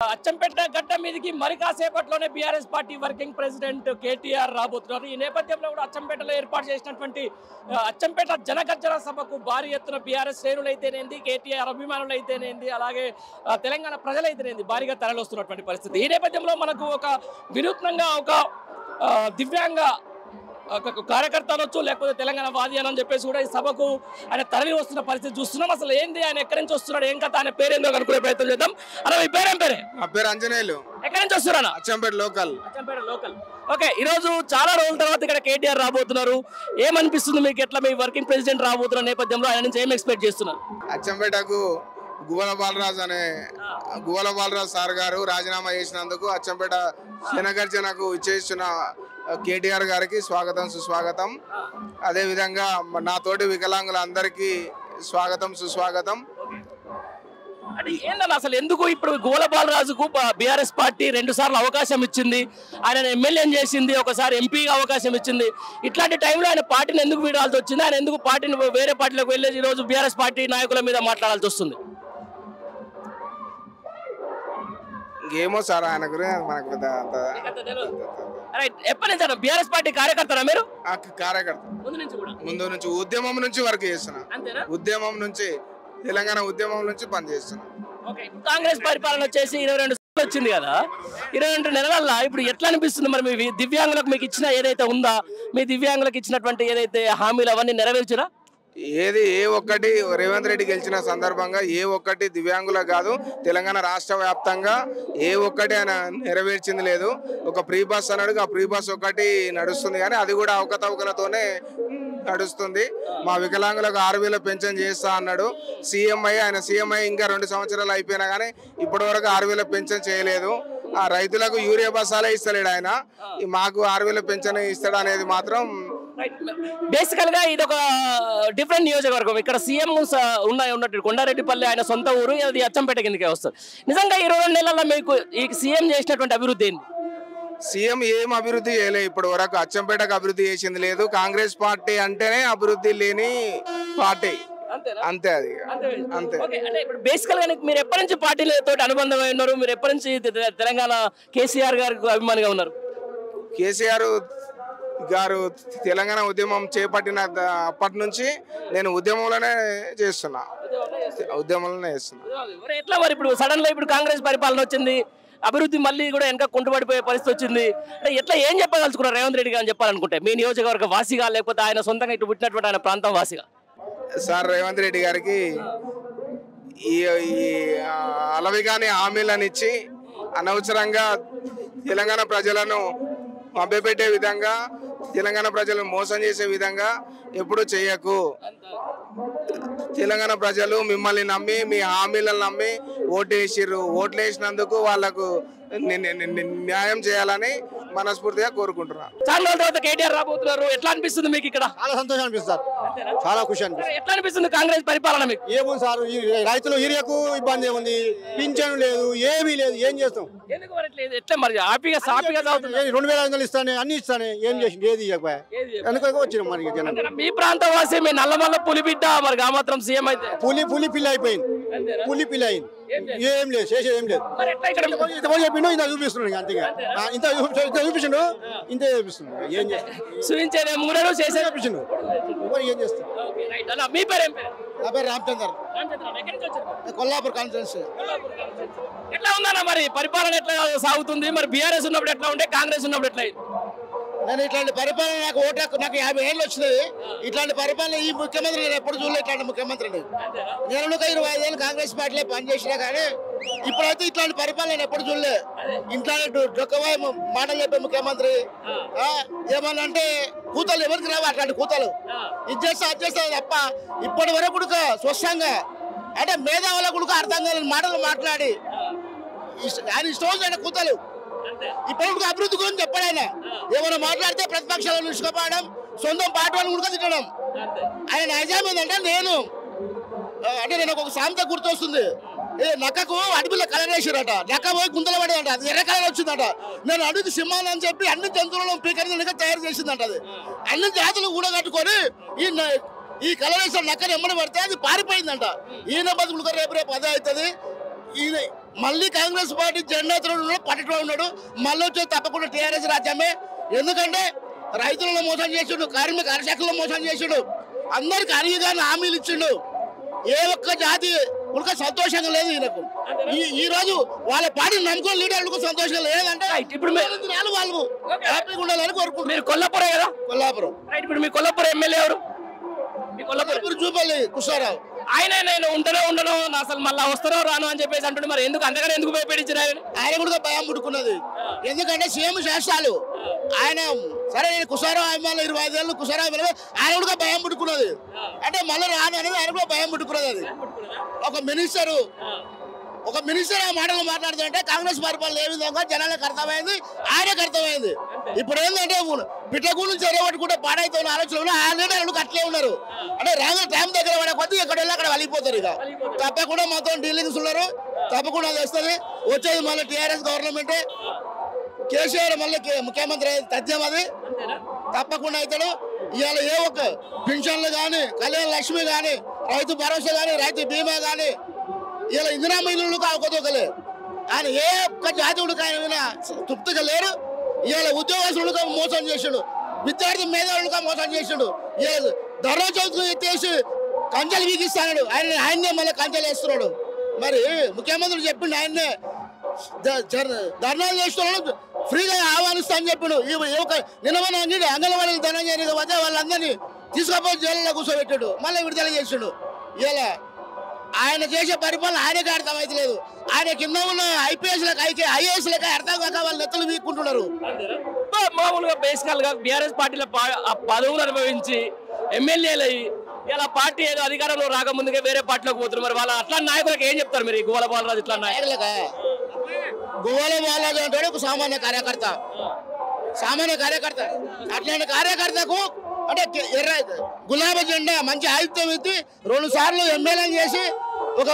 అచ్చంపేట గడ్డ మీదకి మరి కాసేపట్లోనే BRS party working president KTR రాబోతున్నారు. ఈ నేపథ్యంలో కూడా అచ్చంపేటలో ఏర్పాటు చేసినటువంటి అచ్చంపేట జనగర్జన సభకు భారీ ఎత్తున బీఆర్ఎస్ శ్రేణులు అయితేనేంది, కేటీఆర్ అభిమానులు అయితేనేంది, అలాగే తెలంగాణ ప్రజలైతేనేంది భారీగా తరలిస్తున్నటువంటి పరిస్థితి. ఈ నేపథ్యంలో మనకు ఒక వినూత్నంగా ఒక దివ్యాంగ కార్యకర్త అనొచ్చు, లేకపోతే తెలంగాణ వాది అని చెప్పేసి కూడా ఈ సభకు ఆయన తరలి వస్తున్న పరిస్థితి చూస్తున్నాం. అసలు ఏంది, ఆయన ఎక్కడి నుంచి వస్తున్నాడు, ఏం కథ, ఆయన పేరేందో కనుక్కునే ప్రయత్నం చేద్దాం. అలా మీ పేరేం పేరే? నా పేరు అంజనేయులు. ఎక్కడి నుంచి వస్తున్నారా? Achampet local. Achampet local. Okay, ఈ రోజు చాలా రోజుల తర్వాత ఇక్కడ కేటీఆర్ రాబోతున్నారు. ఏమనిపిస్తుంది మీకు? ఎట్లా మీ వర్కింగ్ ప్రెసిడెంట్ రాబోతున్న నేపథ్యంలో ఆయన నుంచి ఏం ఎక్స్పెక్ట్ చేస్తున్నారు? అచ్చంపేటకు గువ్వల బాలరాజు సార్ గారు రాజీనామా చేసినందుకు అచ్చంపేట జనగర్జనకు ఇచ్చేస్తున్న కేటీఆర్ గారికి స్వాగతం సుస్వాగతం. అదేవిధంగా నా తోటి వికలాంగులందరికీ స్వాగతం సుస్వాగతం. అంటే ఏంటన్నా అసలు ఎందుకు ఇప్పుడు గువ్వల బాలరాజుకు బీఆర్ఎస్ పార్టీ 2 సార్లు అవకాశం ఇచ్చింది, ఆయన ఎమ్మెల్యేని చేసింది, ఒకసారి ఎంపీగా అవకాశం ఇచ్చింది. ఇట్లాంటి టైంలో ఆయన పార్టీని ఎందుకు వీడాల్సి వచ్చింది? ఆయన ఎందుకు పార్టీని వేరే పార్టీలోకి వెళ్ళేసి ఈరోజు బీఆర్ఎస్ పార్టీ నాయకుల మీద మాట్లాడాల్సి వస్తుంది? ఏమో సార్, ఆయన గురించి మనకు ఎప్పటి నుంచి బీఆర్ఎస్ పార్టీ కార్యకర్తనా మీరు? కార్యకర్త ముందు నుంచి ఉద్యమం నుంచి వర్క్ చేస్తున్నా. ఉద్యమం నుంచి, తెలంగాణ ఉద్యమం నుంచి పనిచేస్తున్నా. కాంగ్రెస్ పరిపాలన వచ్చేసి 22 వచ్చింది కదా, 22 నెలల ఇప్పుడు ఎట్లా అనిపిస్తుంది మరి? మీ దివ్యాంగులకు మీకు ఇచ్చిన ఏదైతే ఉందా, మీ దివ్యాంగులకు ఇచ్చినటువంటి ఏదైతే హామీలు అవన్నీ నెరవేర్చినా? ఏ ఒక్కటి రేవంత్ రెడ్డి గెలిచిన సందర్భంగా ఏ ఒక్కటి దివ్యాంగుల కాదు, తెలంగాణ రాష్ట్ర వ్యాప్తంగా ఏ ఒక్కటి ఆయన నెరవేర్చింది లేదు. ఒక ప్రీ బస్ అన్నాడు, ఆ ప్రీ బస్ ఒకటి నడుస్తుంది, కానీ అది కూడా అవకతవకలతోనే నడుస్తుంది. మా వికలాంగులకు 6,000 పెన్షన్ చేస్తా అన్నాడు ఆయన సీఎం అయ్యి ఇంకా 2 సంవత్సరాలు అయిపోయినా కానీ ఇప్పటి వరకు 6,000 పెన్షన్ చేయలేదు. ఆ రైతులకు యూరియా బస్సాలే ఇస్తలేడు ఆయన, మాకు 6,000 పెన్షన్ ఇస్తాడు అనేది మాత్రం. బేసికల్ గా ఇది ఒక డిఫరెంట్ నియోజకవర్గం. ఇక్కడ సీఎం ఉన్నట్టు కొండారెడ్డిపల్లి ఆయన సొంత ఊరు, అది అచ్చంపేట కిందకే వస్తుంది. నిజంగా 22 నెలల్లో మీకు ఈ సీఎం చేసినటువంటి అభివృద్ధి ఏంటి? సీఎం ఏం అభివృద్ధి చేయలేదు ఇప్పటి వరకు. అచ్చంపేటకు అభివృద్ధి చేసింది లేదు. కాంగ్రెస్ పార్టీ అంటేనే అభివృద్ధి లేని పార్టీ, అంతే. అది అంతే. బేసికల్ గా మీరు ఎప్పటి నుంచి పార్టీలతో అనుబంధం అయి ఉన్నారు? మీరు ఎప్పటి నుంచి తెలంగాణ కేసీఆర్ గారికి అభిమానిగా ఉన్నారు? కేసీఆర్ గారు తెలంగాణ ఉద్యమం చేపట్టిన అప్పటి నుంచి నేను ఉద్యమంలోనే చేస్తున్నా. ఎట్లా మరి ఇప్పుడు సడన్ గా ఇప్పుడు కాంగ్రెస్ పరిపాలన వచ్చింది, అభివృద్ధి మళ్ళీ కూడా వెనక కుంటుపడిపోయే పరిస్థితి వచ్చింది. అంటే ఎట్లా ఏం చెప్పగలుచుకున్నారు రేవంత్ రెడ్డి గారు చెప్పాలనుకుంటే? మీ నియోజకవర్గ వాసిగా, లేకపోతే ఆయన సొంతంగా ఇటు పుట్టినటువంటి ఆయన ప్రాంతం వాసిగా? సార్, రేవంత్ రెడ్డి గారికి ఈ అలవిగాని హామీలను ఇచ్చి అనవసరంగా తెలంగాణ ప్రజలను మభ్యపెట్టే విధంగా, తెలంగాణ ప్రజలను మోసం చేసే విధంగా ఎప్పుడు చేయకు. తెలంగాణ ప్రజలు మిమ్మల్ని నమ్మి, మీ హామీలను నమ్మి ఓట్లు వేసినందుకు వాళ్ళకు న్యాయం చేయాలని మనస్ఫూర్తిగా కోరుకుంటున్నా. చాలా రోజుల తర్వాత కేటీఆర్ రాబోతున్నారు. ఎట్లా అనిపిస్తుంది మీకు? ఇక్కడ చాలా సంతోషం అనిపిస్తుంది, చాలా ఖుషి అనిపిస్తుంది. ఎట్లా అనిపిస్తుంది కాంగ్రెస్ పరిపాలన మీకు? ఏముంది సార్, రైతులు యూరియాకు ఇబ్బంది ఏముంది, పింఛను లేదు, ఏమీ లేదు, ఏం చేస్తాం? ఎట్లా మరి హ్యాపీగా సాఫీగా 2,500 ఇస్తానే, అన్ని ఇస్తానే, ఏం చేసింది? ఏది ఇవ్వకపోయా వెనుక వచ్చినాం మరి జనం. మీ ప్రాంతం వాసి, మీ నల్లమల్ల పులిబిడ్డ మరి ఆ మాత్రం సీఎం అయితే పులి పిల్ల అయిపోయింది, పులి పిల్ల అయింది. ఏం లేదు, చేసేది ఏం లేదు. ఇంత చెప్పిండు, ఇంత చూపిస్తున్నాడు, అంతేగా ఇంత చూపించిండు, ఇంతే చూపిస్తున్నాడు. ఏం చూపించేది మూడో చేసే చూపించిండు, ఏం చేస్తాం? మీ పేరు? నా పేరు రామచందర్, కొల్లాపూర్ కాన్స్టిట్యున్సీ. ఎట్లా ఉందన్నా మరి పరిపాలన ఎట్లా సాగుతుంది? మరి బీఆర్ఎస్ ఉన్నప్పుడు ఎట్లా ఉంటే, కాంగ్రెస్ ఉన్నప్పుడు ఎట్లా? నేను ఇట్లాంటి పరిపాలన, నాకు 50 ఏళ్ళు వచ్చినది. ఇట్లాంటి పరిపాలన ఈ ముఖ్యమంత్రి నేను ఎప్పుడు చూడలేదు. ఇట్లాంటి ముఖ్యమంత్రి నేను 25 ఏళ్ళు కాంగ్రెస్ పార్టీలో పనిచేసినా కానీ ఇప్పుడైతే ఇట్లాంటి పరిపాలన నేను ఎప్పుడు చూడలేదు. ఇట్లాంటి డొక్కవాయి మాటలు చెప్పే ముఖ్యమంత్రి. ఏమన్నా అంటే కూతలు ఎవరికి రావు, అట్లాంటి కూతలు ఇది చేస్తా అది చేస్తా తప్ప ఇప్పటి వరకు కూడా స్వచ్ఛంగా అంటే మేధావుల కూడా అర్థం కాని మాటలు మాట్లాడి ఆయన ఇష్టం కూతలు. ఇప్పుడు అభివృద్ధి గురించి చెప్పాడు ఆయన. ఏమైనా మాట్లాడితే ప్రతిపక్షాలను నిష్కపోవడం, సొంతం పార్టీ వాళ్ళని కూడా తిట్టడం. ఆయన నిజం ఏంటంటే నేను ఒక సామెత గుర్తొస్తుంది. నక్కకు అడవిలో కలర్ వేసారట, నక్క పోయి గుంతలు పడేదంట, అది ఎర్ర కలర్ వచ్చిందట. నేను అడుగు సింహాన్ని అని చెప్పి అన్ని జంతువులను పీకరించగా తయారు చేసిందంట. అది అన్ని జాతులు కూడా కట్టుకొని ఈ కలర్ వేసిన నక్కని ఎమ్మడి పడితే అది పారిపోయిందంట. ఈయన బతుకులు రేపు అదే అవుతుంది. మళ్ళీ కాంగ్రెస్ పార్టీ జెండా పట్టడం ఉన్నాడు. మళ్ళీ వచ్చి తప్పకుండా టీఆర్ఎస్ రాజ్యమే. ఎందుకంటే రైతులను మోసం చేసిండు, కార్మిక అరశాఖలో మోసం చేసిండు, అందరికి అరిగిగానే హామీలు ఇచ్చిండు. ఏ ఒక్క జాతి ఉడక సంతోషంగా లేదు ఈయనకు. ఈ రోజు వాళ్ళ పార్టీ నమ్ముకున్న లీడర్లకు సంతోషంగా లేదంటే ఇప్పుడు వాళ్ళు హ్యాపీగా ఉండాలని కోరుకుంటున్నారు. మీరు కొల్లాపురం కదా? కొల్లాపురం. ఇప్పుడు మీ కొల్లాపురం ఎమ్మెల్యే ఎవరు? కొల్లాపురం చూపల్లి కృష్ణారావు. ఆయన నేను ఉండను అసలు మళ్ళీ వస్తారో రాను అని చెప్పేసి అంటుండే. మరి ఎందుకు అంతగానే ఎందుకు భయపెట్టించారు? ఆయన కూడా భయం పుట్టుకున్నది. ఎందుకంటే సీఎం శాస్త్రాలు ఆయన సరే నేను కుషారావు అభిమానులు 25 ఏళ్ళు కుషారావు ఆయన కూడా భయం పుట్టుకున్నది. అంటే మళ్ళీ రాను అనేది ఆయన కూడా భయం పుట్టుకున్నది. అది ఒక మినిస్టర్ ఆ మాటలు మాట్లాడుతుంటే కాంగ్రెస్ పరిపాలన ఏ విధంగా జనాలకు అర్థమైంది, ఆయనకు అర్థమైంది. ఇప్పుడు ఏంటంటే బిడ్డకు నుంచి ఎరగొట్టుకుంటే పాడైతున్న ఆలోచనలు ఆల్రెడీ అట్లే ఉన్నారు. అంటే రాగా టైం దగ్గర పడే కొద్ది ఎక్కడ వెళ్ళి అక్కడ వెళ్ళిపోతారు. ఇక తప్పకుండా మొత్తం డీలింగ్స్ ఉన్నారు. తప్పకుండా అది వస్తుంది. వచ్చేది మళ్ళీ టీఆర్ఎస్ గవర్నమెంటే. కేసీఆర్ మళ్ళీ ముఖ్యమంత్రి తథ్యం అది తప్పకుండా అవుతాడు. ఇవాళ ఏ ఒక్క పెన్షన్లు కానీ, కళ్యాణ లక్ష్మి కానీ, రైతు భరోసా కానీ, రైతు బీమా కానీ, ఇలా ఇందిరా మహిళలు కాకపోతే ఆయన ఏ ఒక్క జాతీయుడికి ఆయన తృప్తిగా లేరు. ఇవాళ ఉద్యోగస్తులుగా మోసం చేసాడు, విద్యార్థి మేధావులుగా మోసం చేసాడు. ఇవాళ ధర్మ చౌతులు ఎత్తేసి కంచెలు వీగిస్తాడు. ఆయన్నే మళ్ళీ కంచెలు వేస్తున్నాడు. మరి ముఖ్యమంత్రి చెప్పిండు ఆయన్నే ధర్నాలు చేస్తున్నాడు, ఫ్రీగా ఆహ్వానిస్తా అని చెప్పిండు. నిన్న అంగన్వాడీలు ధర్నా చేయడానికి వద్ద వాళ్ళందరినీ తీసుకపోయి జైల్లో కూర్చోబెట్టాడు, మళ్ళీ విడుదల చేసాడు. ఇలా ఆయన చేసే పరిపాలన ఆయనకే అర్థమైతలేదు. ఆయన కింద ఉన్న ఐఏఎస్లకి అర్థం కాక వాళ్ళ నెత్తలు వీక్కుంటున్నారు. మామూలుగా బేసికల్ గా బీఆర్ఎస్ పార్టీలో పదవులు అనుభవించి ఎమ్మెల్యేలు ఇలా పార్టీ ఏదో అధికారంలో రాకముందుకే వేరే పార్టీలోకి పోతున్నారు. మరి వాళ్ళ అట్లా నాయకులకు ఏం చెప్తారు మీరు? గోల బాలరాజు ఇట్లా నాయకులక గోల బాలరాజు అంటే ఒక సామాన్య కార్యకర్త అట్లాంటి కార్యకర్తకు అంటే గులాబీ జెండా మంచి ఆయుత్యం ఎత్తి 2 సార్లు ఎమ్మెల్యే చేసి ఒక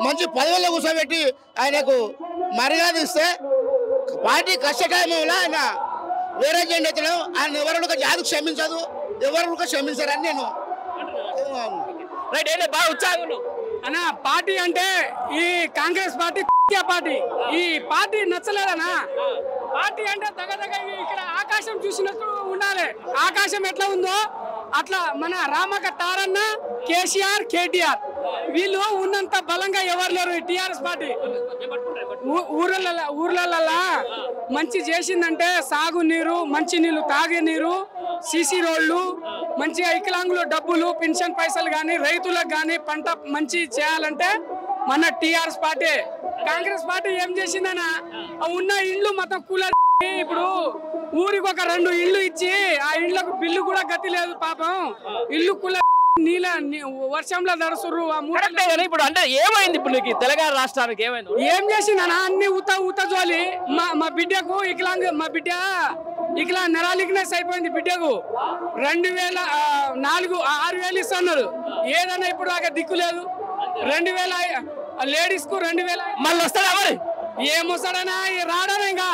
మంచి పదవుల్లో కూర్చోబెట్టి ఆయనకు మర్యాద ఇస్తే పార్టీ కష్టకాలంలో ఆయన వేరే జెండా ఎత్తడం ఆయన ఎవరు జాతి క్షమించదు, ఎవరు క్షమించారని నేను బాగా ఉత్సాహం అన్నా. పార్టీ అంటే ఈ కాంగ్రెస్ పార్టీ ఈ పార్టీ నచ్చలేదనా? పార్టీ అంటే దగ్గర ఇక్కడ ఆకాశం చూసినట్టు ఉండాలి. ఆకాశం ఎట్లా ఉందో అట్లా మన రామక తారన్న, కేసీఆర్, కేటీఆర్ వీళ్ళు ఉన్నంత బలంగా ఎవరు లేరు. టీఆర్ఎస్ పార్టీ ఊర్లలో మంచి చేసిందంటే సాగునీరు, మంచి నీళ్లు, తాగే నీరు, సీసీ రోడ్లు, మంచిగా వికలాంగులు డబ్బులు, పెన్షన్ పైసలు కానీ, రైతులకు కానీ పంట మంచి చేయాలంటే మన టీఆర్ఎస్ పార్టీ. కాంగ్రెస్ పార్టీ ఏం చేసిందనా ఉన్న ఇళ్ళు మొత్తం కూలర్. ఇప్పుడు ఊరికి ఒక 2 ఇళ్ళు ఇచ్చి ఆ ఇళ్లకు బిల్లు కూడా గతి లేదు పాపం. ఇల్లు కూలర్ నీళ్ళ వర్షంలో దడుసురు. ఇప్పుడు అంటే ఏమైంది ఇప్పుడు నీకు తెలంగాణ రాష్ట్రానికి ఏమైంది? ఏం చేసిందనా అన్ని ఉత జోలి. మా బిడ్డకు మా బిడ్డ నెరాలిక్నెస్ అయిపోయింది. బిడ్డకు 2004-6,000 ఇస్తున్నారు. ఏదైనా ఇప్పుడు దాకా దిక్కు లేదు. 2000 లేడీస్ కు 2000 మళ్ళీ వస్తాడా? మరి ఏమొస్తాడనా రాడనా? ఇంకా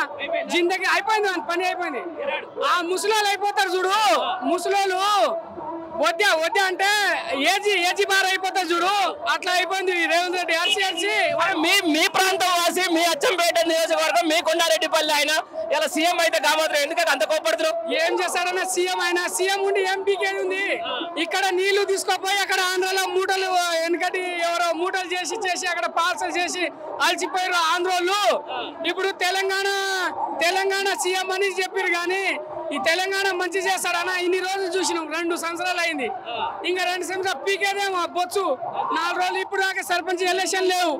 జిందగీ అయిపోయింది, పని అయిపోయింది. ఆ ముసలోళ్ళు అయిపోతారు చూడు, ముసలోళ్ళు వద్దా అంటే ఏజీ బార్ అయిపోతారు చూడు, అట్లా అయిపోయింది రేవంత్ రెడ్డి. మీ ప్రాంతం వాసి, మీ అచ్చంపేట నియోజకవర్గం, మీ కొండారెడ్డిపల్లి ఆయన ఇలా సీఎం అయితే కామాత్రం ఎందుకంటే అంత కోపడుతున్నారు? ఏం చేస్తారన్నా సీఎం ఆయన? సీఎం ఉండి ఎంపీకి ఉంది. ఇక్కడ నీళ్లు తీసుకోపోయి అక్కడ ఆంధ్రాలో మూటలు వెనకటి ఎవరో మూటలు చేసి అక్కడ పార్సల్ చేసి అలసిపోయారు ఆంధ్రోళ్ళు. ఇప్పుడు తెలంగాణ సీఎం అని చెప్పారు కానీ ఈ తెలంగాణ మంచి చేస్తారన్నా? ఇన్ని రోజులు చూసినాం, 2 సంవత్సరాలు అయింది. ఇంకా 2 సంవత్సరాలు పీకేదేమో బొచ్చు. 4 రోజులు ఇప్పుడు దాకా సర్పంచ్ ఎలక్షన్ లేవు.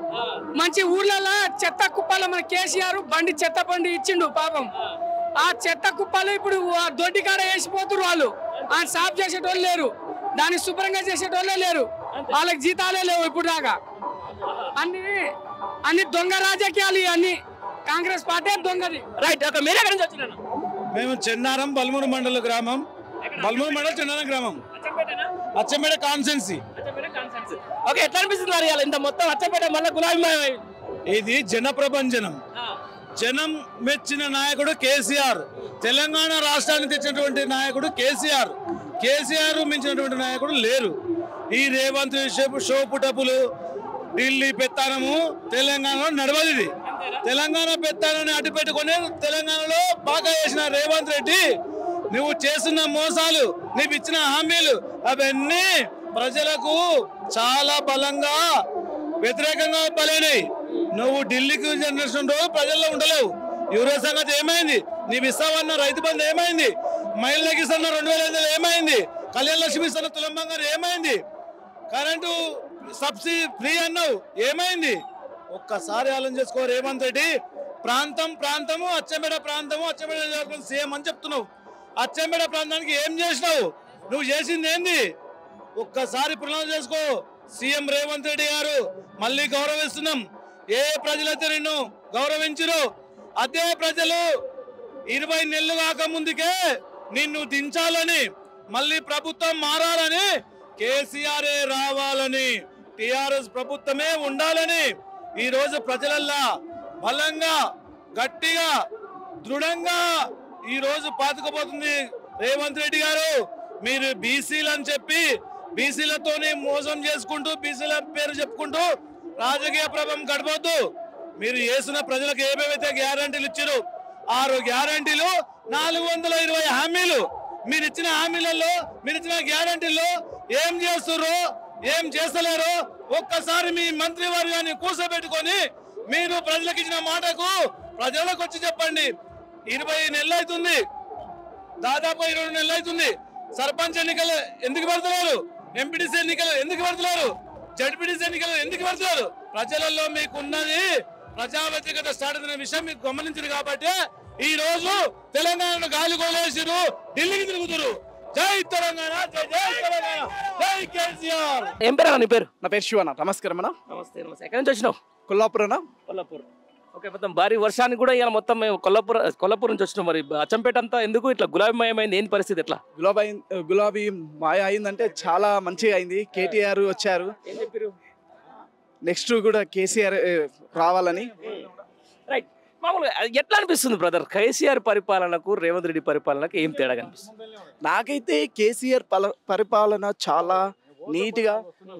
మంచి ఊర్లలో చెత్త కుప్పలో మన కేసీఆర్ చెత్త బండి ఇచ్చిండు పాపం. ఆ చెత్త కుప్పలు ఇప్పుడు దొడ్డి కాడ వేసిపోతున్నారు వాళ్ళు. ఆ సాఫ్ చేసేటోళ్ళు లేరు, దాన్ని శుభ్రంగా చేసేటోళ్ళే లేరు, వాళ్ళకి జీతాలే లేవు ఇప్పుడు దాకా. అన్ని దొంగ రాజకీయాలు అన్ని. కాంగ్రెస్ పార్టీ దొంగది. రైట్. మీరు ఎక్కడి నుంచి వచ్చినారు? మేము చెన్నారం బల్మూరు మండల గ్రామం, బల్మూరు మండలం చెన్నారం గ్రామం, అచ్చంపేట కాన్స్టెన్సీ. ఓకే, ఎట్లా అనిపిస్తుంది ఇంత మొత్తం అచ్చంపేట మళ్ళీ గులాబీ? ఇది జన ప్రభంజనం. జనం మెచ్చిన నాయకుడు కేసీఆర్. తెలంగాణ రాష్ట్రాన్ని తెచ్చినటువంటి నాయకుడు కేసీఆర్. కేసీఆర్ మించినటువంటి నాయకుడు లేరు. ఈ రేవంత్ షో పుటపులు ఢిల్లీ పెత్తానము తెలంగాణలో నడవదు. ఇది తెలంగాణ పెత్తానాన్ని అడ్డు పెట్టుకొని తెలంగాణలో బాగా చేసిన రేవంత్ రెడ్డి నువ్వు చేస్తున్న మోసాలు, నీవు ఇచ్చిన హామీలు అవన్నీ ప్రజలకు చాలా బలంగా వ్యతిరేకంగా బలైనవి. నువ్వు ఢిల్లీకి జనరేషన్ రోజు ప్రజల్లో ఉండలేవు. యూరియా సంగతి ఏమైంది? నీవు ఇస్తావన్న రైతు బంధు ఏమైంది? మహిళలకు ఇస్తున్న 2500 ఏమైంది? కళ్యాణ లక్ష్మి ఇస్తున్న తులం బంగారం ఏమైంది? కరెంటు సబ్సిడీ ఫ్రీ అన్నావు ఏమైంది? ఒక్కసారి ఆలోచన చేసుకో. రేవంత్ రెడ్డి ప్రాంతము అచ్చంపేట సీఎం అని చెప్తున్నావు. అచ్చంపేట ప్రాంతానికి ఏం చేసినావు? నువ్వు చేసింది ఏంది? ఒక్కసారి పునరాలోచన చేసుకో. సీఎం రేవంత్ రెడ్డి గారు మళ్ళీ గౌరవిస్తున్నాం. ఏ ప్రజలైతే నిన్ను గౌరవించరు అదే ప్రజలు 20 నెలలు కాక ముందుకే నిన్ను దించాలని, మళ్ళీ ప్రభుత్వం మారాలని, కేసీఆర్ రావాలని, టిఆర్ఎస్ ప్రభుత్వమే ఉండాలని ఈ రోజు ప్రజలల్లా బలంగా గట్టిగా దృఢంగా ఈ రోజు పాతుకుపోతుంది రేవంత్ రెడ్డి గారు. మీరు బీసీలు అని చెప్పి బీసీలతోనే మోసం చేసుకుంటూ బీసీల పేరు చెప్పుకుంటూ రాజకీయ ప్రభావం గడపొద్దు. మీరు చేసిన ప్రజలకు ఏమేమైతే గ్యారంటీలు ఇచ్చారు 6 గ్యారంటీలు 420 హామీలు మీరు ఇచ్చిన హామీలలో మీరు ఇచ్చిన గ్యారంటీల్లో ఏం చేస్తుర్రో ఏం చేస్తలేరో ఒక్కసారి మీ మంత్రివర్గాన్ని కూర్చోబెట్టుకొని మీరు ప్రజలకు ఇచ్చిన మాటకు ప్రజలకు వచ్చి చెప్పండి. 20 నెలలు అవుతుంది, దాదాపు 20 నెలలు అవుతుంది. సర్పంచ్ ఎన్నికలు ఎందుకు పెడుతున్నారు? ఎంపీటీసీ ఎన్నికలు ఎందుకు పెడుతున్నారు? జడ్పీటీసీ ఎన్నికలు ఎందుకు పెడుతున్నారు? ప్రజలలో మీకున్నది ప్రజా వ్యతిరేకత స్టార్ట్ అయిన విషయం మీకు గమనించారు కాబట్టి ఈ రోజు తెలంగాణను గాలి కొలేసిరు, ఢిల్లీకి తిరుగుతురు. జై తెలంగాణ, జై జై తెలంగాణ, జై కేసీఆర్. ఏం పేరు నీ పేరు? నా పేరు శివన్న. నమస్కారం అన్న. నమస్తే. ఎక్కడి నుంచి వచ్చినావు? కొల్లాపూర్ అన్న. కొల్లాపూర్. ఓకే. మొత్తం భారీ వర్షానికి కూడా ఇలా మొత్తం కొల్లాపూర్ నుంచి వచ్చినాం. మరి అచ్చంపేట అంతా ఎందుకు ఇట్లా గులాబీమయమైంది? ఏంటి పరిస్థితి? ఎట్లా గులాబీ మాయ అయిందంటే చాలా మంచిగా అయింది. కేటీఆర్ వచ్చారు, ఏం చెప్పారు? నెక్స్ట్ కూడా కేసీఆర్ రావాలని. రైట్. మామూలుగా ఎట్లా అనిపిస్తుంది బ్రదర్? కేసీఆర్ పరిపాలనకు రేవంత్ రెడ్డి పరిపాలనకు ఏం తేడా కనిపిస్తుంది? నాకైతే కేసీఆర్ పరిపాలన చాలా నీట్గా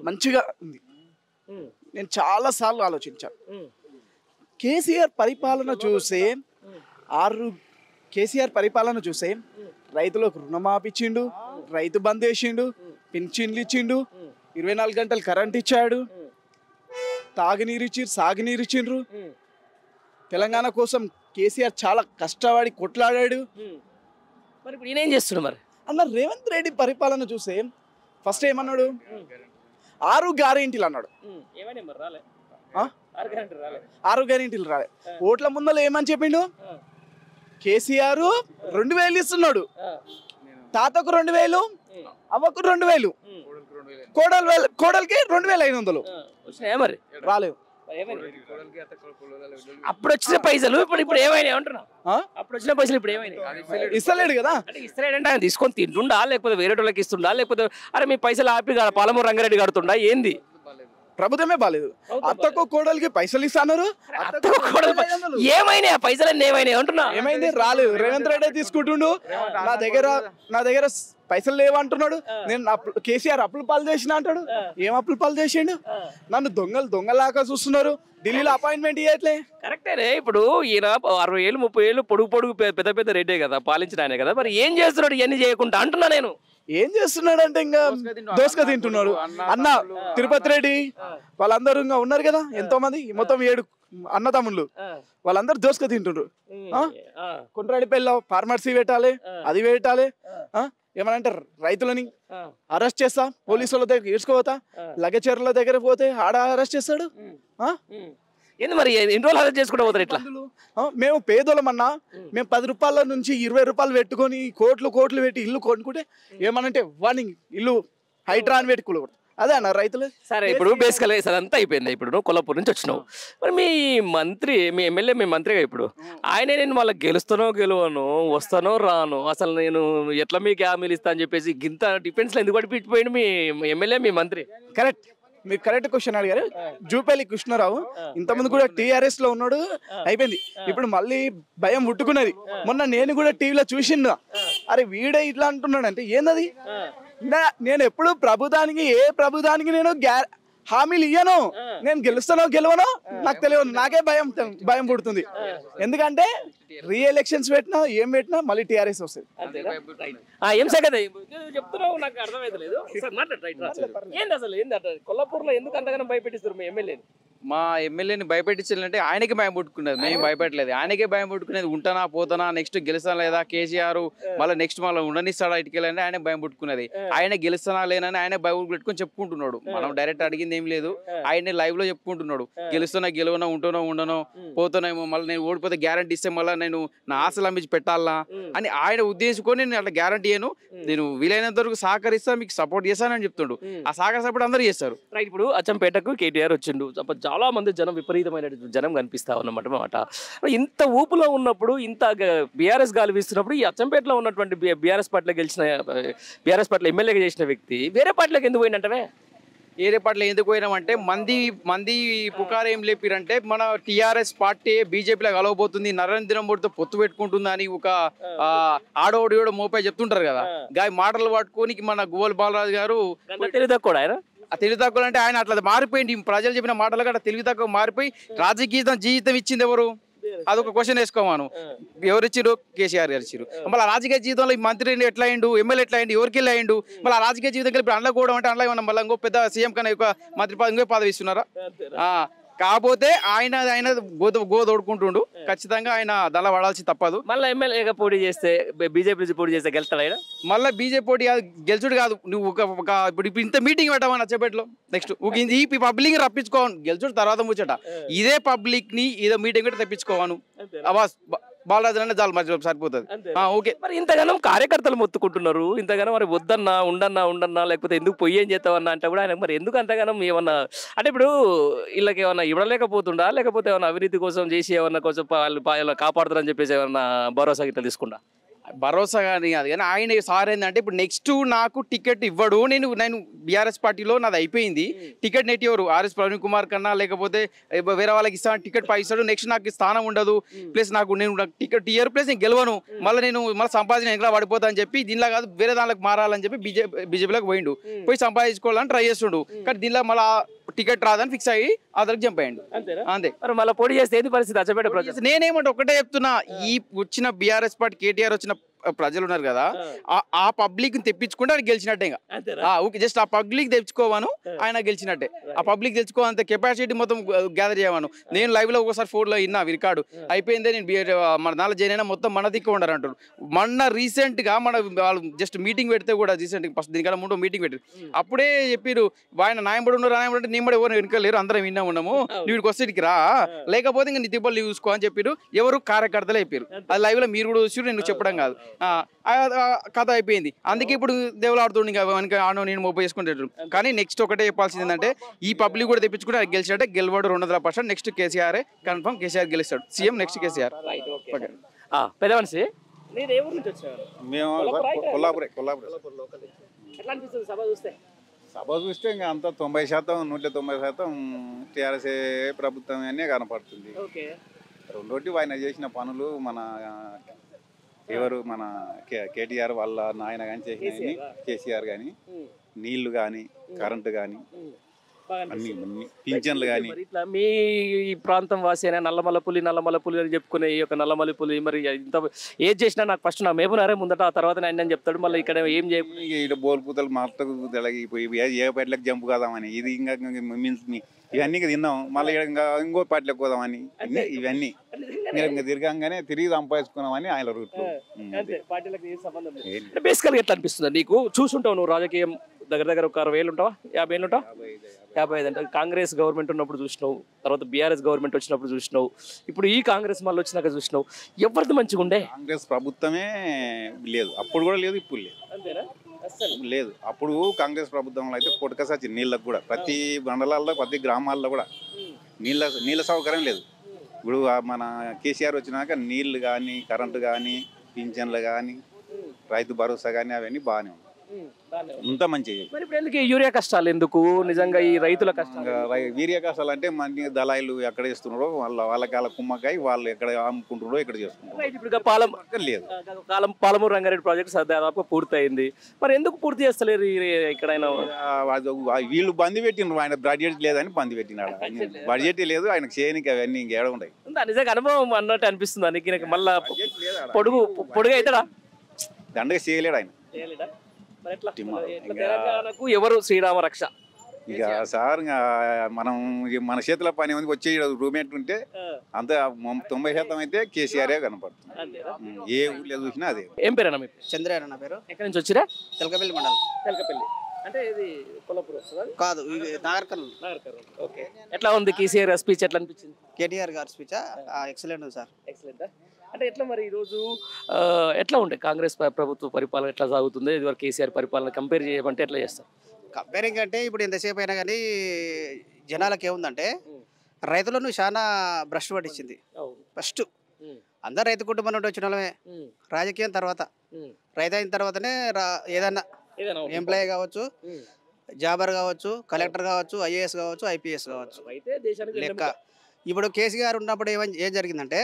మంచిగా ఉంది. నేను చాలా సార్లు ఆలోచించాను. కేసీఆర్ పరిపాలన చూసే రైతులకు రుణమాఫీ ఇచ్చిండు, రైతు బంద్ వేసిండు, పింఛన్లు ఇచ్చిండు, 24 గంటలు కరెంట్ ఇచ్చాడు, తాగునీరు ఇచ్చిండ్రు, సాగునీరు ఇచ్చిండ్రు. తెలంగాణ కోసం కేసీఆర్ చాలా కష్టపడి కొట్లాడాడు. మరి ఇప్పుడు ఈయన ఏం చేస్తున్నాడు? మరి అన్న రేవంత్ రెడ్డి పరిపాలన చూసే ఫస్ట్ ఏమన్నాడు? 6 గ్యారెంటీలు అన్నాడు. 6 గ్యారెంటీలు రాలే. ఓట్ల ముందర ఏమని చెప్పిండు? కేసీఆర్ 2000 ఇస్తున్నాడు, తాతకు 2000, అవ్వకు 2000, కోడలికి 2500. మరి రాలేవు. అప్పుడు వచ్చిన పైసలు ఇప్పుడు ఏమైనా అంటున్నా? అప్పుడు వచ్చిన పైసలు ఇప్పుడు ఏమైనా? ఇస్తలేడు కదా. అంటే ఇస్తలేడంటే ఆయన తీసుకొని తింటుండా, లేకపోతే వేరే వాళ్ళకి ఇస్తుండా, లేకపోతే అరే మీ పైసలు ఆపి పాలమూరు రంగారెడ్డి కడుతుండా? ఏంది? ప్రభుత్వమే బాలేదు. అత్తకు కోడలికి పైసలు ఇస్తాను. ఏమైనా పైసలు ఏమైనా అంటున్నా? ఏమైంది? రాలేదు. రేవంత్ రెడ్డి తీసుకుంటుండు. నా దగ్గర పైసలు లేవంటున్నాడు. నేను కేసీఆర్ అప్పులు పాలు చేసిన అంటాడు. ఏం అప్పులు పాలు చేసిండు? నన్ను దొంగలాగా చూస్తున్నారు. ఢిల్లీలో అపాయింట్మెంట్ ఇవ్వట్లే. కరెక్టేనే. ఇప్పుడు ఈయన 60 ఏళ్ళు 30 ఏళ్ళు పొడుగు పెద్ద రెడ్డే కదా, పాలించిన ఆయన కదా. మరి ఏం చేస్తున్నాడు ఇవన్నీ చేయకుండా అంటున్నా నేను? ఏం చేస్తున్నాడు అంటే ఇంకా దోసక తింటున్నాడు. అన్న తిరుపతి రెడ్డి వాళ్ళందరూ ఇంకా ఉన్నారు కదా, ఎంతో మంది, మొత్తం 7 అన్నతమ్ముళ్ళు, వాళ్ళందరూ దోసక తింటుండ్రు. కొండ్రాడిపల్లిలో ఫార్మసీ పెట్టాలి, అది పెట్టాలి. ఏమనంటే రైతులని అరెస్ట్ చేస్తా, పోలీసు వాళ్ళ దగ్గర ఈడ్చుకోపోతా, లగచర్ల దగ్గర పోతే ఆడ అరెస్ట్ చేస్తాడు. ఏంది మరి ఎన్ని రోజులు అరెస్ట్ చేసుకుంటూ పోతారు ఇట్లా? మేము పేదోళమన్నా, మేము 10 రూపాయల నుంచి 20 రూపాయలు పెట్టుకొని కోట్లు పెట్టి ఇల్లు కొనుక్కుంటే ఏమనంటే వార్నింగ్ ఇల్లు హైడ్రా అని పెట్టుకోడు. అదే అన్న రైతులు. సరే, ఇప్పుడు బేసికల్ అదంతా అయిపోయింది. ఇప్పుడు నువ్వు కొల్లాపూర్ నుంచి వచ్చినావు. మరి మీ ఎమ్మెల్యే మీ మంత్రిగా ఇప్పుడు ఆయనే నేను మళ్ళీ గెలువను, వస్తానో రాను, అసలు నేను ఎట్లా మీకు హామీలు ఇస్తా అని చెప్పేసి గింత డిఫెన్స్లో ఎందుకు పడిపోయిండు మీ ఎమ్మెల్యే మీ మంత్రి? కరెక్ట్, మీరు కరెక్ట్ క్వశ్చన్ అడిగారు. జూపల్లి కృష్ణారావు ఇంతకుముందు కూడా టీఆర్ఎస్ లో ఉన్నాడు, అయిపోయింది. ఇప్పుడు మళ్ళీ భయం పుట్టుకున్నది. మొన్న నేను కూడా టీవీలో చూసిండు, అరే వీడే ఇట్లా అంటున్నాడు అంటే ఏందది? నేను ఎప్పుడు ప్రభుత్వానికి నేను హామీలు ఇయ్యను, నేను గెలుస్తానో గెలవనో నాకు తెలియదు, నాకే భయం పుడుతుంది. ఎందుకంటే రీ-ఎలక్షన్స్ పెట్టినా ఏం పెట్టినా మళ్ళీ టీఆర్ఎస్ వస్తుంది. ఏం సంగతి చెప్తున్నావు నాకు అర్థమైతలేదు. ఏంది అసలు కొల్లాపూర్లో ఎందుకు అంతగానో భయపెట్టిస్తారు మీ ఎమ్మెల్యేని? మా ఎమ్మెల్యేని భయపెట్టించాలంటే ఆయనకే భయం పుట్టుకున్నది, మేము భయపెట్టలేదు. ఆయనకే భయం పుట్టుకునేది, ఉంటానా పోతానా, నెక్స్ట్ గెలుస్తానా లేదా, కేసీఆర్ మళ్ళీ నెక్స్ట్ మళ్ళీ ఉండనిస్తాడా ఇటుకెళ్ళంటే ఆయన భయం పుట్టుకున్నది. ఆయన గెలుస్తానా లేనని ఆయన భయం పెట్టుకుని చెప్పుకుంటున్నాడు. మనం డైరెక్ట్ అడిగింది ఏం లేదు, ఆయన లైవ్ లో చెప్పుకుంటున్నాడు. గెలుస్తున్నా గెలవనో, ఉంటునో ఉండనో, పోతానేమో, మళ్ళీ నేను ఓడిపోతే గ్యారంటీ ఇస్తే మళ్ళీ నేను నా ఆశలు అమ్మించి పెట్టాలా అని ఆయన ఉద్దేశించుకొని నేను అట్లా గ్యారంటీ ఇయ్యను, నేను వీలైనంత వరకు సహకరిస్తా, మీకు సపోర్ట్ చేస్తానని చెప్తుండు. ఆ సహకార సపోర్ట్ అందరూ చేస్తారు. రైట్. ఇప్పుడు అచ్చంపేటకు కేటీఆర్ వచ్చిండు, చాలా మంది జనం విపరీతమైన జనం కనిపిస్తా ఉన్నమాట. ఇంత ఊపులో ఉన్నప్పుడు, ఇంత బీఆర్ఎస్ గాలి వీస్తున్నప్పుడు, ఈ అచ్చంపేటలో ఉన్నటువంటి బీఆర్ఎస్ పార్టీలో ఎమ్మెల్యేగా చేసిన వ్యక్తి వేరే పార్టీలోకి ఎందుకు పోయినట్టవే? ఏరే పార్టీలో ఎందుకు పోయినామంటే మంది పుకారు ఏం లేపిరంటే మన టీఆర్ఎస్ పార్టీ బీజేపీలో కలవబోతుంది, నరేంద్ర మోడీతో పొత్తు పెట్టుకుంటుంది అని ఒక ఆడోడియోడు మోపై చెప్తుంటారు కదా. గాయ మాటలు పట్టుకొని మన గువ్వల బాలరాజు గారు తెలియదు ఆయన తెలివి తక్కువ అంటే ఆయన అట్లా మారిపోయింది. ప్రజలు చెప్పిన మాటలు కూడా తెలివి తక్కువ మారిపోయి రాజకీయ జీవితం ఇచ్చింది ఎవరు? అదొక క్వశ్చన్ వేసుకోమాను. ఎవరు ఇచ్చిరు? కేసీఆర్ గారు ఇచ్చిరు. మళ్ళీ రాజకీయ జీవితంలో ఈ మంత్రి ఎట్లా అయిండు, ఎమ్మెల్యే ఎట్లా అయిండు, ఎవరికి వెళ్ళి అయిండు? మళ్ళీ రాజకీయ జీవితం కలిపి అండ్ల కూడా అంటే అండ్ల ఏమన్నా మళ్ళీ ఇంకో పెద్ద సీఎం కన్నా ఒక మంత్రి ఇంకో పదవి ఇస్తున్నారా? కాకపోతే ఆయన గోదోడుకుంటుండు. ఖచ్చితంగా ఆయన దళ పడాల్సి తప్పదు. మళ్ళీ ఎమ్మెల్యేగా పోటీ చేస్తే, బీజేపీ నుంచి పోటీ చేస్తే గెలుస్తాడు ఆయన? మళ్ళీ బీజేపీ పోటీ గెలుచుడు కాదు, నువ్వు ఇప్పుడు ఇంత మీటింగ్ పెట్టామని నచ్చబెట్టలో నెక్స్ట్ ఈ పబ్లిక్ రప్పించుకోవాలి. గెలుచుడు తర్వాత ముచ్చట, ఇదే పబ్లిక్ ని ఏదో మీటింగ్ పెట్టి తెప్పించుకోవాను. బాలరాజు అంటే చాలు మధ్యలో సరిపోతుంది. ఓకే. మరి ఇంతగానో కార్యకర్తలు మొత్తుకుంటున్నారు, ఇంతగానో మరి వద్దన్నా ఉండన్నా లేకపోతే ఎందుకు పొయ్యి ఏం చేస్తావన్నా అంటే కూడా ఆయన మరి ఎందుకు అంతగానో ఏమన్నా అంటే ఇప్పుడు వీళ్ళకి ఏమన్నా ఇవ్వలేకపోతుండా, లేకపోతే ఏమన్నా అవినీతి కోసం చేసి ఏమన్నా కొంచెం వాళ్ళు కాపాడుతారని చెప్పేసి ఏమన్నా భరోసా గిట్లా తీసుకుంటా? భరోసా కానీ అది కానీ ఆయన సార్ ఏంటంటే ఇప్పుడు నెక్స్ట్ నాకు టికెట్ ఇవ్వడు, నేను బీఆర్ఎస్ పార్టీలో నాది అయిపోయింది, టికెట్ నెట్ ఎవరు ఆర్ఎస్ ప్రవీణ్ కుమార్ కన్నా లేకపోతే వేరే వాళ్ళకి ఇస్తాను, టికెట్ ఇస్తాడు, నెక్స్ట్ నాకు స్థానం ఉండదు, ప్లస్ నేను టికెట్ ఇయ్యరు, ప్లస్ నేను గెలవను, మళ్ళీ సంపాదించిన ఎక్కడ పడిపోతా అని చెప్పి దీనిలో కాదు వేరే దానికి మారాలని చెప్పి బీజేపీలోకి పోయి సంపాదించుకోవాలని ట్రై చేస్తుండు. కానీ దీనిలో మళ్ళీ టికెట్ రాదని ఫిక్స్ అయ్యి అదరికి జంప్ అయ్యిండు. అంతే. మళ్ళీ పోటీ చేస్తే ఏంటి పరిస్థితి అచ్చంపేట ప్రజలు? నేనేమంటే ఒకటే చెప్తున్నా, ఈ వచ్చిన బీఆర్ఎస్ పార్టీ కేటీఆర్ వచ్చిన ప్రజలు ఉన్నారు కదా, ఆ పబ్లిక్ తెప్పించుకుంటే ఆయన గెలిచినట్టే. ఓకే, జస్ట్ ఆ పబ్లిక్ తెచ్చుకోవాను, ఆయన గెలిచినట్టే. ఆ పబ్లిక్ తెచ్చుకోవాలంత కెపాసిటీ మొత్తం గ్యాదర్ చేయవాను. నేను లైవ్ లో ఒకసారి ఫోన్ లో విన్నా రికార్డు అయిపోయిందే, నేను మన నాలుగు జైన్ అయినా మొత్తం మన దిక్కు ఉండరు అంటారు. మొన్న రీసెంట్ గా వాళ్ళు జస్ట్ మీటింగ్ పెడితే కూడా రీసెంట్ ఫస్ట్ దీనికన్నా ముందు మీటింగ్ పెట్టారు, అప్పుడే చెప్పారు ఆయన నాయబడి ఉన్నారు, నాయబడి నేను కూడా ఎవరు వెనుకలేరు, అందరం విన్నా ఉన్నాము, వీడికి వస్తే ఇటుకి రా, లేకపోతే ఇంకా నీ తిప్పలు చూసుకో అని చెప్పారు. ఎవరు కార్యకర్తలు చెప్పారు, అది లైవ్ లో మీరు కూడా చూసి నేను చెప్పడం కాదు, కథ అయిపోయింది. అందుకే ఇప్పుడు దేవులాడుతుండే ఇంకా ఆనో నేను మోప చేసుకుంటాడు. కానీ నెక్స్ట్ ఒకటే చెప్పాల్సింది ఏంటంటే ఈ పబ్లిక్ కూడా తెప్పించుకుంటే అది గెలిచినట్టే, గెలవాడు 200%. నెక్స్ట్ కేసీఆర్ కన్ఫర్మ్, కేసీఆర్ గెలుస్తాడు సీఎం, నెక్స్ట్ కేసీఆర్. పెద్ద మనిషి మేము కొల్లాపురే. సభ చూస్తే ఇంకా అంతా 90%, 190% టీఆర్ఎస్ ప్రభుత్వం అనే కనపడుతుంది. రెండోటి ఆయన చేసిన పనులు మన కేటీఆర్ వాళ్ళ నాయన కానీ చేసిన, కేసీఆర్ కానీ నీళ్లు కానీ కరెంటు కానీ అన్ని పింఛన్లు కానీ. ఇట్లా మీ ప్రాంతం వాసి అయినా నల్లమల్ల పులి అని చెప్పుకునే ఈ యొక్క నల్లమల్లి పులి మరి ఇంత ఏది చేసినా నాకు ఫస్ట్ నా మేపునారే ముందట, ఆ తర్వాత ఆయన అని చెప్తాడు. మళ్ళీ ఇక్కడ ఏం ఇక్కడ బోల్పూతలు మాటకు తెలగిపోయి ఏ పార్టీలకు జంపు కాదామని, ఇది ఇంకా ఇవన్నీ తిన్నాం, మళ్ళీ ఇంకా ఇంకో పార్టీలకు పోదామని, ఇవన్నీ ఇంకా తిరగంగానే తిరిగి సంపాదించుకున్నామని ఆయన రూట్లు. బేసికల్గా ఎట్లా అనిపిస్తుంది నీకు? చూసుంటావు నువ్వు రాజకీయం దగ్గర ఒక 60 ఏళ్ళు ఉంటావా, 50 ఏళ్ళు ఉంటావా? 55 అంటే కాంగ్రెస్ గవర్నమెంట్ ఉన్నప్పుడు చూసినావు, తర్వాత బీఆర్ఎస్ గవర్నమెంట్ వచ్చినప్పుడు చూసినావు, ఇప్పుడు ఈ కాంగ్రెస్ మళ్ళీ వచ్చినాక చూసినావు, ఎవరిది మంచిగా ఉండే? కాంగ్రెస్ ప్రభుత్వమే లేదు, అప్పుడు కూడా లేదు, ఇప్పుడు లేదు. అప్పుడు కాంగ్రెస్ ప్రభుత్వంలో అయితే కొట్టుకసచ్చి నీళ్ళకు కూడా ప్రతి మండలాల్లో ప్రతి గ్రామాల్లో కూడా నీళ్ళ సౌకర్యం లేదు. ఇప్పుడు మన కేసీఆర్ వచ్చినాక నీళ్లు కానీ కరెంటు కానీ పింఛన్లు కానీ రైతు భరోసా కానీ అవన్నీ బాగానే ఉన్నాయి. అంత మంచిగా మరి ఇప్పుడు ఎందుకు ఈ యూరియా కష్టాలు ఎందుకు నిజంగా ఈ రైతుల కష్టాలు వీర్య కష్టాలు అంటే మన దళాయిలు ఎక్కడ చేస్తున్నారో వాళ్ళకి కుమ్మకాయ వాళ్ళు ఎక్కడ అమ్ముకుంటున్నారో ఇక్కడ చేస్తున్నారు. ఇప్పుడు లేదు పాలమూరు రంగారెడ్డి ప్రాజెక్ట్ దాదాపు పూర్తయింది, మరి ఎందుకు పూర్తి చేస్తలేరు ఎక్కడైనా? వీళ్ళు బంద్ పెట్టినారు, ఆయన బడ్జెట్ లేదని బంద్ పెట్టినాడు. బడ్జెట్ లేదు ఆయనకు చేయనికి, అవన్నీ ఇంకేడ ఉన్నాయి. నిజంగా అనుభవం అన్నట్టు అనిపిస్తుంది నీకు. మళ్ళా పొడుగు అవుతాడా? దండగా చేయలేడు ఆయన. తెలంగాణకు ఎవరు శ్రీరామ రక్ష? ఇక సార్ మన చేతుల పని ఉంది, వచ్చే రూమ్మేట్ ఉంటే అంత 90% అయితే కేసీఆరే కనపడుతుంది. ఏ ఊళ్ళో చూసినా అదే. ఏం పేరు అన్న? చంద్రయ్య నా పేరు. ఎక్కడి నుంచి వచ్చిరా? తెలకపల్లి మండలం. తెలకపల్లి అంటే ఇది కొల్లాపూర్ కాదు, నాగర్కర్నూలు. ఓకే, ఎట్లా ఉంది కేసీఆర్ స్పీచ్? ఎట్లా అనిపించింది? కేటీఆర్ గారి స్పీచ్ ఎక్సలెంట్ ఉంది సార్. ఎక్సలెంట్. అంటే ఎట్లా మరి ఈరోజు ఎట్లా ఉండే కాంగ్రెస్ ప్రభుత్వ పరిపాలన ఎట్లా సాగుతుంది? ఇదివరకు కేసీఆర్ పరిపాలన కంపేర్ చేయమంటే ఎట్లా చేస్తారు? కంపేరింగ్ అంటే ఇప్పుడు ఎంతసేపు అయినా కానీ జనాలకు ఏముందంటే రైతులను చాలా భ్రష్టు పట్టించింది. ఫస్ట్ అందరు రైతు కుటుంబం నుండి వచ్చిన వాళ్ళమే. రాజకీయం తర్వాత, రైతు అయిన తర్వాతనే ఏదన్నా ఎంప్లాయీ కావచ్చు, జాబర్ కావచ్చు, కలెక్టర్ కావచ్చు, ఐఏఎస్ కావచ్చు, ఐపీఎస్ కావచ్చు లెక్క. ఇప్పుడు కేసీఆర్ ఉన్నప్పుడు ఏం జరిగిందంటే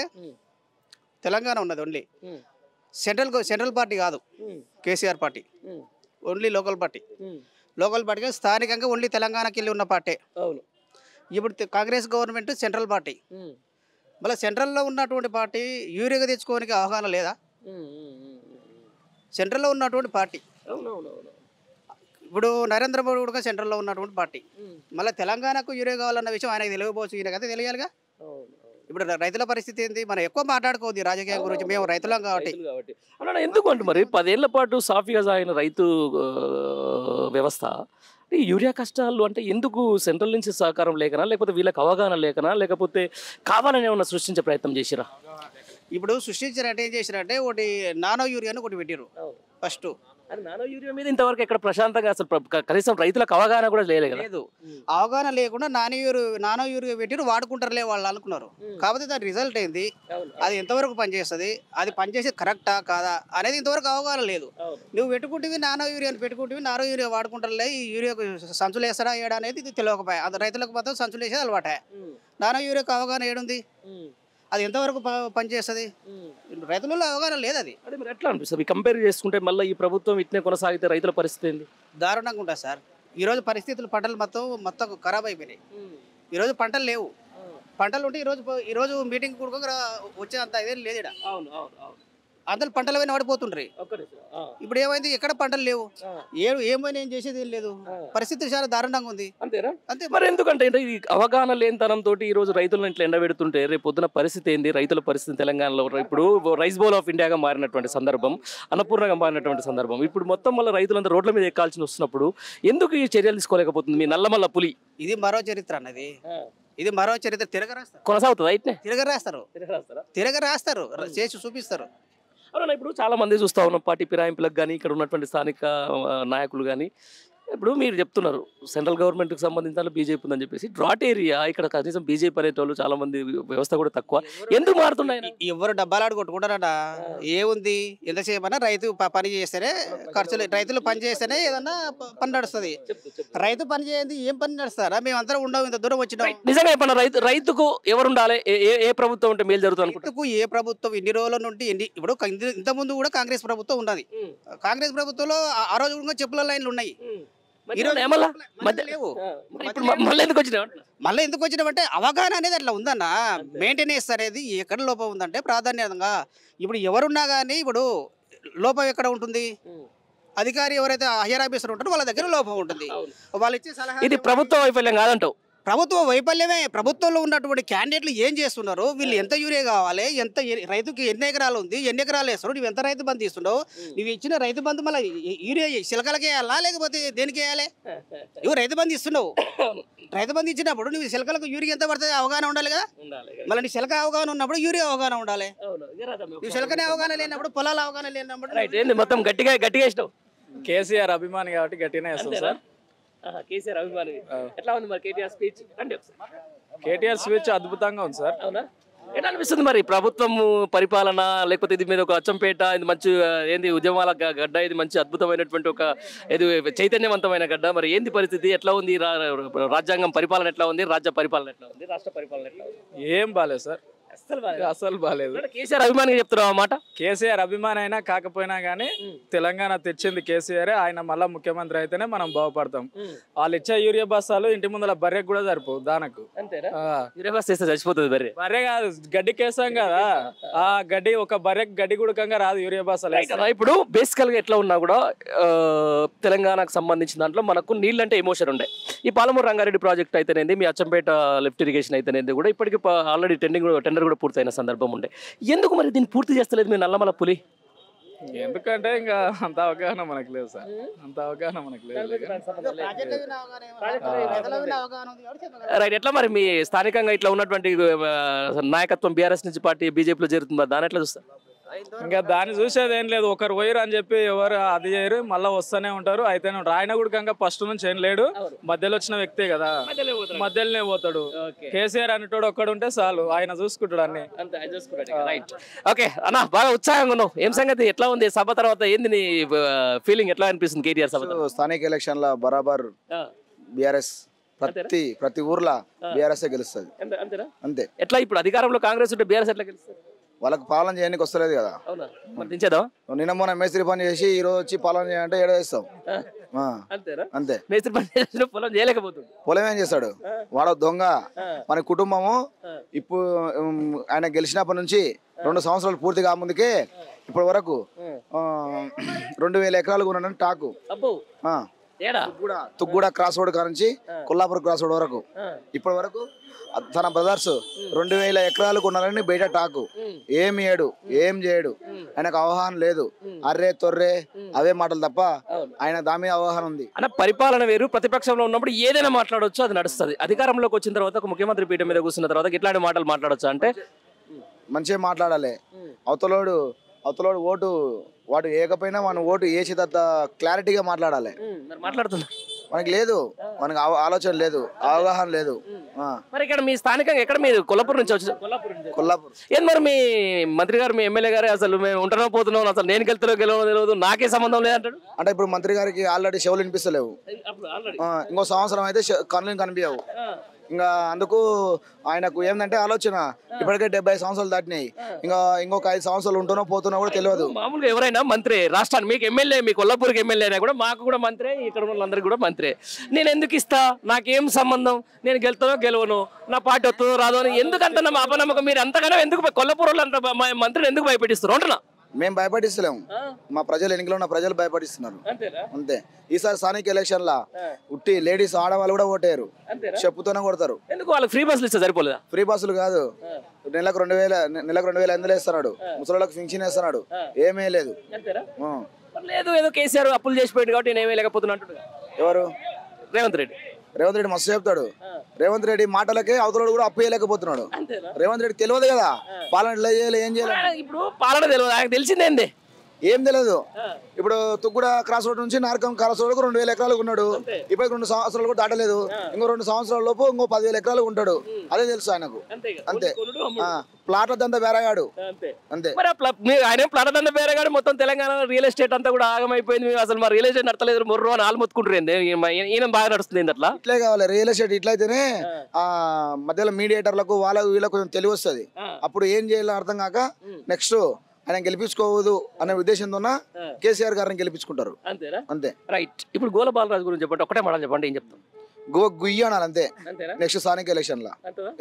తెలంగాణ ఉన్నది ఓన్లీ సెంట్రల్ పార్టీ కాదు KCR party, only local party. Local పార్టీగా స్థానికంగా ఓన్లీ తెలంగాణకి వెళ్ళి ఉన్న పార్టీ. ఇప్పుడు కాంగ్రెస్ గవర్నమెంట్ సెంట్రల్ పార్టీ. మళ్ళీ సెంట్రల్లో ఉన్నటువంటి పార్టీ యూరియాగా తెచ్చుకోవడానికి అవగాహన లేదా? సెంట్రల్లో ఉన్నటువంటి పార్టీ ఇప్పుడు నరేంద్ర మోడీ కూడా సెంట్రల్లో ఉన్నటువంటి పార్టీ. మళ్ళీ తెలంగాణకు యూరియా కావాలన్న విషయం ఆయనకు తెలియకపోవచ్చు, ఈయనకైతే తెలియాలిగా. ఇప్పుడు రైతుల పరిస్థితి ఏంది? మనం ఎక్కువ మాట్లాడుకోవద్దు రాజకీయం గురించి, మేము రైతులం కాబట్టి. అలా ఎందుకు అంటే మరి 10 ఏళ్ల పాటు సాఫీగా సాగిన రైతు వ్యవస్థ ఈ యూరియా కష్టాలు అంటే ఎందుకు? సెంట్రల్ నుంచి సహకారం లేకనా, లేకపోతే వీళ్ళకి అవగాహన లేకనా, లేకపోతే కావాలని ఏమన్నా సృష్టించే ప్రయత్నం చేసిరా? ఇప్పుడు సృష్టించారంటే ఏం చేసిరంటే ఒకటి నానో యూరియాను ఒకటి పెట్టిరు ఫస్ట్. అది నానో యూరియా మీద ఇంతవరకు ఎక్కడ ప్రశాంతంగా అసలు కనీసం రైతులకు అవగాహన కూడా లేదు. అవగాహన లేకుండా నానో యూరియా పెట్టిరు, వాడుకుంటారులే వాళ్ళు అనుకున్నారు. కాకపోతే దాని రిజల్ట్ ఏంది, అది ఎంతవరకు పనిచేస్తుంది, అది పనిచేసేది కరెక్టా కాదా అనేది ఇంతవరకు అవగాహన లేదు. నువ్వు పెట్టుకుంటే నానో యూరియాని పెట్టుకుంటే నానో యూరియా వాడుకుంటారులే, ఈ యూరియాకు సంచులు వేస్తారా ఏడా అనేది ఇది తెలియకపోయా. అది రైతులకు మాత్రం సంచులు వేసేది అలవాటే. నానో యూరియాకు అవగాహన ఏడుంది, అది ఎంతవరకు పనిచేస్తుంది, రైతులలో అవగాహన లేదు. అది మరి ఎట్లా అనిపిస్తుంది కంపేర్ చేసుకుంటే? మళ్ళీ ఈ ప్రభుత్వం ఇట్నే కొనసాగితే రైతుల పరిస్థితి ఏంది? దారుణంగా ఉంటుంది సార్. ఈరోజు పరిస్థితులు పంటలు మొత్తం ఖరాబ్ అయిపోయినాయి. ఈరోజు పంటలు లేవు. పంటలు ఉంటే ఈరోజు మీటింగ్ కూడా వచ్చే అంత ఇదేం లేదు. ఇక్కడ అందరు పంటల పైన పడిపోతుండ్రి. ఇప్పుడు ఏమైంది, ఎక్కడ పంటలు లేవు, ఏమైనా ఏం చేసేది ఏం లేదు. పరిస్థితి చాలా దారుణంగా ఉంది. అంతేనా? అంతే. మరి ఎందుకంటే ఈ అవగాహన లేనితనంతో ఈ రోజు రైతులను ఇట్లా ఎండబెడుతుంటే రేపు పొద్దున పరిస్థితి ఏంది? రైతుల పరిస్థితి తెలంగాణలో ఇప్పుడు రైస్ బౌల్ ఆఫ్ ఇండియాగా మారినటువంటి సందర్భం, అన్నపూర్ణగా మారినటువంటి సందర్భం. ఇప్పుడు మొత్తం వల్ల రైతులంతా రోడ్ల మీద ఎక్కాల్సి వస్తున్నప్పుడు ఎందుకు ఈ చర్యలు తీసుకోలేకపోతుంది మీ నల్లమల్ల పులి? ఇది మరో చరిత్ర అన్నది. ఇది మరో చరిత్ర తిరగరాస్తారు. కొనసాగుతుంది అయితే తిరగరాస్తారు, చేసి చూపిస్తారు. అవునా? ఇప్పుడు చాలా మంది చూస్తా ఉన్నాం పార్టీ ఫిరాయింపులకు కానీ ఇక్కడ ఉన్నటువంటి స్థానిక నాయకులు కానీ. ఇప్పుడు మీరు చెప్తున్నారు సెంట్రల్ గవర్నమెంట్కి సంబంధించిన బీజేపీ ఉందని చెప్పేసి, డ్రాట్ ఏరియా ఇక్కడ కనీసం బీజేపీ అనేటోళ్ళు చాలా మంది, వ్యవస్థ కూడా తక్కువ. ఎందుకు మారుతున్నాయి? ఎవరు డబ్బాలాడు కొట్టుకుంటారట. ఏముంది, ఎంతసేపు అయినా రైతు పని చేస్తేనే ఖర్చులు, రైతులు పని చేస్తేనే ఏదన్నా పని నడుస్తుంది. రైతు పని చేయండి ఏం పని నడుస్తారా? మేమందరం ఉండవు, ఇంత దూరం వచ్చినాం. నిజంగా చెప్పండి, రైతుకు ఎవరు ఉండాలి? ఏ ప్రభుత్వం ఉంటే మేలు జరుగుతుంది? రైతుకు ఏ ప్రభుత్వం ఇన్ని రోజుల నుండి ఇప్పుడు ఇంతకుముందు కూడా కాంగ్రెస్ ప్రభుత్వం ఉన్నది. కాంగ్రెస్ ప్రభుత్వంలో ఆ రోజు కూడా చెప్పుల లైన్లు ఉన్నాయి. మళ్ళీ ఎందుకు వచ్చినామంటే అవగాహన అనేది అట్లా ఉందన్న. మెయింటెనెన్స్ అనేది ఎక్కడ లోపం ఉందంటే ప్రాధాన్యతంగా ఇప్పుడు ఎవరున్నా కానీ ఇప్పుడు లోపం ఎక్కడ ఉంటుంది? అధికారి ఎవరైతే హైయర్ ఆఫీసర్ ఉంటారో వాళ్ళ దగ్గర లోపం ఉంటుంది. వాళ్ళు ఇచ్చే సలహా ఇది ప్రభుత్వ వైఫల్యం కాదంటావు? ప్రభుత్వ వైఫల్యమే. ప్రభుత్వంలో ఉన్నటువంటి క్యాండిడేట్లు ఏం చేస్తున్నారు, వీళ్ళు ఎంత యూరియా కావాలి, ఎంత రైతుకి ఎన్ని ఎకరాలు ఉంది, ఎన్ని ఎకరాలు వేస్తున్నావు, నువ్వు ఎంత రైతు బంధు ఇస్తున్నావు, నువ్వు ఇచ్చిన రైతు బంధు మళ్ళీ యూరియా చిలకలకి వేయాలా లేకపోతే దేనికి వేయాలి? నువ్వు రైతు బంధు ఇస్తున్నావు, రైతు బంధు ఇచ్చినప్పుడు నువ్వు చిలకలకు యూరియా ఎంత పడుతుంది అవగాహన ఉండాలి కదా. మళ్ళీ నీ చిలక అవగాహన ఉన్నప్పుడు యూరియా అవగాహన ఉండాలి. నువ్వు చిలకనే అవగాహన లేనప్పుడు, పొలాల అవగాహన లేనప్పుడు మొత్తం గట్టిగా ఇష్టం. కేసీఆర్ అభిమాని కాబట్టి గట్టిగానే వేస్తాం సార్. కేసీఆర్ అభిమాని. ఎట్లా ఉంది మరి కేటీఆర్ స్పీచ్? అంటే కేటీఆర్ స్పీచ్ అద్భుతంగా ఉంది సార్. అవునా? ఎట్లా అనిపిస్తుంది మరి ప్రభుత్వం పరిపాలన, లేకపోతే ఇది మీద ఒక అచ్చంపేట ఇది మంచి ఏంది ఉద్యమాల గడ్డ, ఇది మంచి అద్భుతమైనటువంటి ఒక ఇది చైతన్యవంతమైన గడ్డ, మరి ఏంది పరిస్థితి, ఎట్లా ఉంది రాజ్యాంగం పరిపాలన, ఎట్లా ఉంది రాజ్య పరిపాలన, ఎట్లా ఉంది రాష్ట్ర పరిపాలన, ఎట్లా ఉంది? ఏం బాలేదు సార్, అసలు బాలేదు. కేసీఆర్ అభిమానిగా చెప్తున్నావు అన్నమాట. కేసీఆర్ అభిమాని అయినా కాకపోయినా కానీ తెలంగాణ తెచ్చింది కేసీఆర్. ఆయన మళ్ళా ముఖ్యమంత్రి అయితేనే మనం బాగుపడతాం. వాళ్ళు ఇచ్చే యూరియా బస్సాలు ఇంటి ముందర బర్రెకి కూడా సరిపోవు దానకు. యూరియా బస్ చేస్తే చచ్చిపోతుంది బర్రె. బర్రె కాదు, గడ్డి కేసాం కదా, ఆ గడ్డి ఒక బర్రెకి గడ్డి గుడకంగా రాదు యూరియా బస్సాలు. ఇప్పుడు బేసికల్ గా ఎట్లా ఉన్నా కూడా తెలంగాణకు సంబంధించిన దాంట్లో మనకు నీళ్ళు అంటే ఎమోషన్ ఉండే. ఈ పాలమూరు రంగారెడ్డి ప్రాజెక్ట్ అయితేనేది, మీ అచ్చంపేట లిఫ్ట్ ఇరిగేషన్ అయితేనేది కూడా ఇప్పటికీ ఆల్రెడీ టెండర్ కూడా పూర్తయిన సందర్భం ఉండే. ఎందుకు మరి దీన్ని పూర్తి చేస్తలేదు మీ నల్లమల పులి? ఎందుకంటే ఇంకా అంత అవగాహన మనకు లేదు సార్, అంత అవగాహన మనకు లేదు. రైట్. ఎట్లా మరి మీ స్థానికంగా ఇట్లా ఉన్నటువంటి నాయకత్వం బీఆర్ఎస్ నుంచి పార్టీ బీజేపీలో చేరుతుంది, దాని ఎట్లా చూస్తారు? ఇంకా దాన్ని చూసేది ఏం లేదు, ఒకరు పోయిరు అని చెప్పి ఎవరు అది చేయరు, మళ్ళీ వస్తూనే ఉంటారు. అయితే రాయన కూడా ఫస్ట్ నుంచి ఏం లేడు, మధ్యలో వచ్చిన వ్యక్తే కదా, మధ్యలోనే పోతాడు. కేసీఆర్ అనేటోడు ఒక్కడు ఉంటే చాలు, ఆయన చూసుకుంటాడు అన్ని. ఓకే అన్న, బాగా ఉత్సాహంగా ఉన్నావు. ఏం సంగతి, ఎట్లా ఉంది సభ తర్వాత, ఏంది నీ ఫీలింగ్, ఎట్లా అనిపిస్తుంది కేటీఆర్ సభ? స్థానిక ఎలక్షన్ల బరాబర్ బీఆర్ఎస్ ప్రతి ఊర్లో బీఆర్ఎస్ గెలుస్తుంది అంతే. ఎట్లా ఇప్పుడు అధికారంలో కాంగ్రెస్ ఉంటే బీఆర్ఎస్ ఎట్లా గెలుస్తుంది? వాళ్ళకి పాలన చేయడానికి వస్తలేదు కదా. నిన్న మొన్న మేస్త్రి పని చేసి ఈ రోజు వచ్చి పాలన చేయాలంటే ఏడ చేస్తాం అంతే. పొలం చేయలేకపోతుంది. పొలం ఏం చేస్తాడు వాడు దొంగ. మన కుటుంబము ఇప్పుడు ఆయన గెలిచినప్పటి నుంచి 2 సంవత్సరాలు పూర్తి కాముందుకే ఇప్పటి వరకు 2000 ఎకరాలు కొన్నాడని టాకు. తుగ్గూడ క్రాస్ రోడ్ కానుంచి కొల్లాపూర్ క్రాస్ రోడ్ వరకు ఇప్పటి వరకు తన బ్రదర్స్ 2000 ఎకరాలు కొన్నారని బయట టాకు. ఏం చేయడు, ఏం చేయడు, ఆయనకు అవగాహన లేదు. అర్రే తొర్రే అవే మాటలు తప్ప ఆయన దాని మీద అవగాహన ఉంది. అన్న పరిపాలన వేరు, ప్రతిపక్షంలో ఉన్నప్పుడు ఏదైనా మాట్లాడవచ్చు, అది నడుస్తుంది. అధికారంలోకి వచ్చిన తర్వాత ఒక ముఖ్యమంత్రి పీఠం మీద కూర్చున్న తర్వాత ఇట్లాంటి మాటలు మాట్లాడచ్చు అంటే మంచిగా మాట్లాడాలి. అవతలోడు ఓటు వాడు ఏకపోయినా మన ఓటు వేసి తప్ప క్లారిటీగా మాట్లాడాలి. మాట్లాడుతున్నా మనకి లేదు, మనకు ఆలోచన లేదు, అవగాహన లేదు. మరి ఇక్కడ మీ స్థానికంగా ఎక్కడ మీరు కొల్లాపూర్ నుంచి వచ్చి? కొల్లాపూర్. ఏం మరి మీ మంత్రి గారు, మీ ఎమ్మెల్యే గారు అసలు మేము ఉంటున్నా పోతున్నాం, అసలు నేను గెలుతున్నా తెలియదు, నాకే సంబంధం లేదంటాడు. అంటే ఇప్పుడు మంత్రి గారికి ఆల్రెడీ చెవులు వినిపిస్తలేవు, ఇంకో సంవత్సరం అయితే కనులు కనిపించవు. ఇంకా అందుకు ఆయనకు ఏంటంటే ఆలోచన ఇప్పటికే 70 సంవత్సరాలు దాటినాయి, ఇంకొక 5 సంవత్సరాలు ఉంటున్నా పోతున్నా కూడా తెలియదు. మామూలుగా ఎవరైనా మంత్రి రాష్ట్రానికి, మీకు ఎమ్మెల్యే, మీ కొల్లాపూర్కి ఎమ్మెల్యే అయినా కూడా మాకు కూడా మంత్రే, ఇక్కడ వాళ్ళందరికీ కూడా మంత్రే. నేను ఎందుకు ఇస్తా, నాకేం సంబంధం, నేను గెలుతానో గెలవను, నా పార్టీ వస్తుందో రాదో అని ఎందుకంటే నా అపనమ్మకం. మీరు అంతగానో ఎందుకు కొల్లాపూర్ వాళ్ళు అంత మంత్రిని ఎందుకు భయపెట్టిస్తారు అంటున్నా? మేము భయపడిస్తలేము, మా ప్రజలు ఎన్నికలో ఉన్న ప్రజలు భయపడిస్తున్నారు అంతే. ఈసారి స్థానిక ఎలక్షన్ లా ఉట్టి లేడీస్ ఆడవాళ్ళు కూడా ఓటేరు, చెప్పుతోనే కొడతారు. ఎందుకు వాళ్ళకి ఫ్రీ బస్సులు ఇస్తే సరిపోలేదా? ఫ్రీ బస్సులు కాదు, నెలకు 2000 ఎందులో వేస్తున్నాడు, ముసలిళ్ళకి పింఛన్ వేస్తున్నాడు, ఏమీ లేదు. లేదు ఏదో కేసీఆర్ అప్పులు చేసిపోయింది కాబట్టి నేనే లేకపోతున్నా అంటున్నా. ఎవరు? రేవంత్ రెడ్డి. రేవంత్ రెడ్డి మస్తు చెప్తాడు. రేవంత్ రెడ్డి మాటలకే అవతలడు కూడా అప్పు చేయలేకపోతున్నాడు. రేవంత్ రెడ్డి తెలియదు కదా పాలన ఎట్లా చేయాలి, ఏం చేయాలి. ఇప్పుడు పాలన తెలియదు, ఆయనకు తెలిసిందేంది, ఏం తెలియదు. ఇప్పుడు తుగ్గుడ క్రాస్ రోడ్ నుంచి నార్కం క్రాస్ రోడ్ 2000 ఎకరాలు ఉన్నాడు. ఇప్పుడు 2 సంవత్సరాలు కూడా దాటలేదు, ఇంకో 2 సంవత్సరాల లోపు ఇంకో 10,000 ఎకరాలు ఉంటాడు. అదే తెలుసు ఆయనకు అంతే. ప్లాట్ల దంతా బేరగాడు అంతే. ఆయన ప్లాట్ల దంతా బేరగాడు. మొత్తం తెలంగాణ రియల్ ఎస్టేట్ అంతా కూడా ఆగమైపోయింది. మీరు అసలు మా రియల్ ఎస్టేట్ నడతలేదు, మొర్రు అని ఆల్మొత్తుకుంటారు. ఈయన బాగా నడుస్తుంది అట్లా. ఇట్లే కావాలి రియల్ ఎస్టేట్. ఇట్లయితేనే ఆ మధ్యలో మీడియేటర్లకు వీళ్ళకు కొంచెం తెలివి వస్తుంది. అప్పుడు ఏం చేయాలో అర్థం కాక నెక్స్ట్ ఆయన గెలిపించుకోవద్దు అనే ఉద్దేశంతో కేసీఆర్ గారిని గెలిపించుకుంటారు అంతే. రైట్. ఇప్పుడు గోల బాలరాజు గురించి చెప్పండి, ఒకటే మాట చెప్పండి, ఏం చెప్తాం? గుయ్యి అనాలి అంతే. నెక్స్ట్ స్థానిక ఎలక్షన్ లా